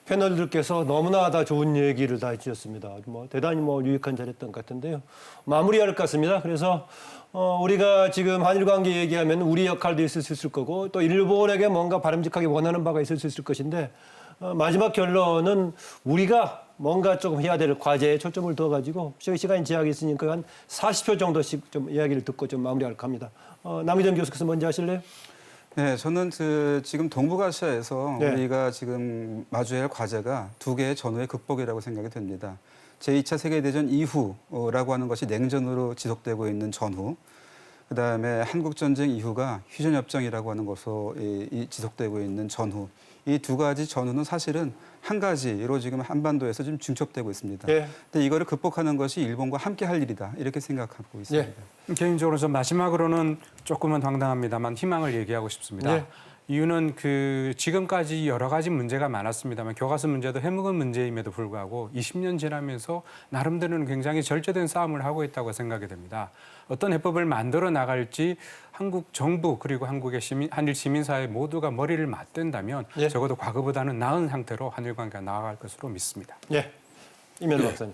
패널들께서 너무나 다 좋은 얘기를 다 해주셨습니다. 뭐 대단히 뭐 유익한 자리였던 것 같은데요. 마무리할 것 같습니다. 그래서 우리가 지금 한일 관계 얘기하면 우리 역할도 있을 수 있을 거고 또 일본에게 뭔가 바람직하게 원하는 바가 있을 수 있을 것인데 마지막 결론은 우리가 뭔가 조금 해야 될 과제에 초점을 두어가지고 시간이 제약이 있으니까 한 40초 정도씩 좀 이야기를 듣고 좀 마무리할까 합니다. 남희정 교수께서 먼저 하실래요? 네, 저는 지금 동북아시아에서 네. 우리가 지금 마주해야 할 과제가 두 개의 전후의 극복이라고 생각이 됩니다. 제2차 세계대전 이후라고 하는 것이 냉전으로 지속되고 있는 전후, 그다음에 한국전쟁 이후가 휴전협정이라고 하는 것으로 지속되고 있는 전후, 이 두 가지 전후는 사실은 한 가지로 지금 한반도에서 좀 중첩되고 있습니다. 예. 근데 이거를 극복하는 것이 일본과 함께 할 일이다 이렇게 생각하고 있습니다. 개인적으로 좀 마지막으로는 조금은 황당합니다만 희망을 얘기하고 싶습니다. 네. 이유는 지금까지 여러 가지 문제가 많았습니다만 교과서 문제도 해묵은 문제임에도 불구하고 20년 지나면서 나름대로는 굉장히 절제된 싸움을 하고 있다고 생각이 됩니다. 어떤 해법을 만들어 나갈지 한국 정부 그리고 한국의 한일 시민사회 모두가 머리를 맞댄다면 적어도 과거보다는 나은 상태로 한일 관계가 나아갈 것으로 믿습니다. 예, 이면우 박사님.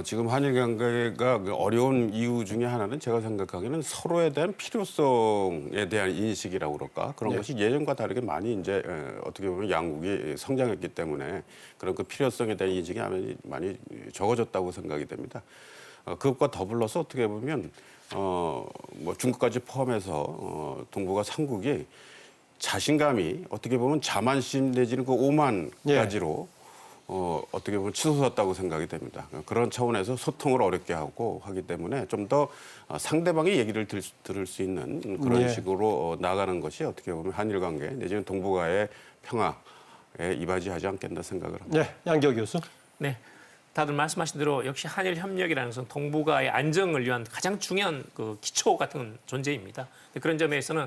지금 한일 관계가 어려운 이유 중에 하나는 제가 생각하기에는 서로에 대한 필요성에 대한 인식이라고 그럴까 그런 것이 예전과 다르게 많이 이제 어떻게 보면 양국이 성장했기 때문에 그런 그 필요성에 대한 인식이 많이 적어졌다고 생각이 됩니다. 그것과 더불어서 어떻게 보면 뭐 중국까지 포함해서 동북아 3국이 자신감이 어떻게 보면 자만심 내지는 그 오만까지로 어떻게 보면 치솟았다고 생각이 됩니다. 그런 차원에서 소통을 어렵게 하고 하기 때문에 좀 더 상대방의 얘기를 들을 수 있는 그런 예. 식으로 나가는 것이 어떻게 보면 한일 관계 내지는 동북아의 평화에 이바지하지 않겠나 생각을 합니다. 네, 양기호 교수. 네. 다들 말씀하신 대로 역시 한일 협력이라는 것은 동북아의 안정을 위한 가장 중요한 그 기초 같은 존재입니다. 그런 점에서는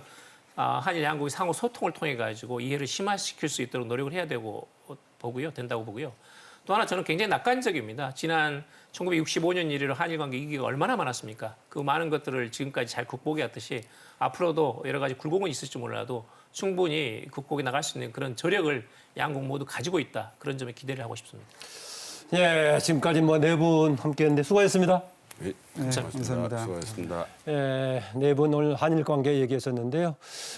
한일 양국이 상호 소통을 통해 가지고 이해를 심화시킬 수 있도록 노력을 해야 된다고 보고요. 또 하나 저는 굉장히 낙관적입니다. 지난 1965년 이래로 한일 관계 위기가 얼마나 많았습니까? 그 많은 것들을 지금까지 잘 극복해 왔듯이 앞으로도 여러 가지 굴곡은 있을지 몰라도 충분히 극복해 나갈 수 있는 그런 저력을 양국 모두 가지고 있다. 그런 점에 기대를 하고 싶습니다. 예, 지금까지 뭐 네 분 함께했는데 수고했습니다. 네, 감사합니다. 수고하셨습니다. 네 분 오늘 한일 관계 얘기했었는데요.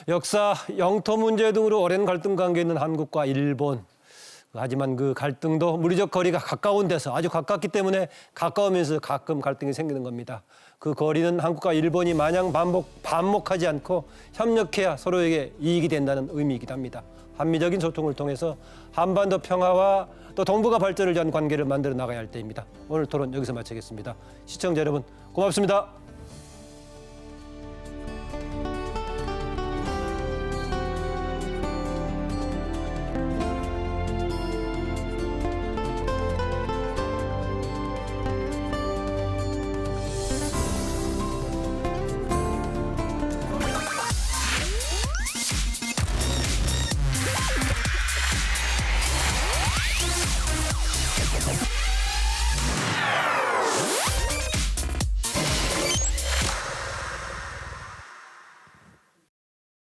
역사, 영토 문제 등으로 오랜 갈등 관계에 있는 한국과 일본. 하지만 그 갈등도 물리적 거리가 가까운 데서 아주 가깝기 때문에 가까우면서 가끔 갈등이 생기는 겁니다. 그 거리는 한국과 일본이 마냥 반목하지 않고 협력해야 서로에게 이익이 된다는 의미이기도 합니다. 한미적인 소통을 통해서 한반도 평화와 또 동북아 발전을 위한 관계를 만들어 나가야 할 때입니다. 오늘 토론 여기서 마치겠습니다. 시청자 여러분 고맙습니다.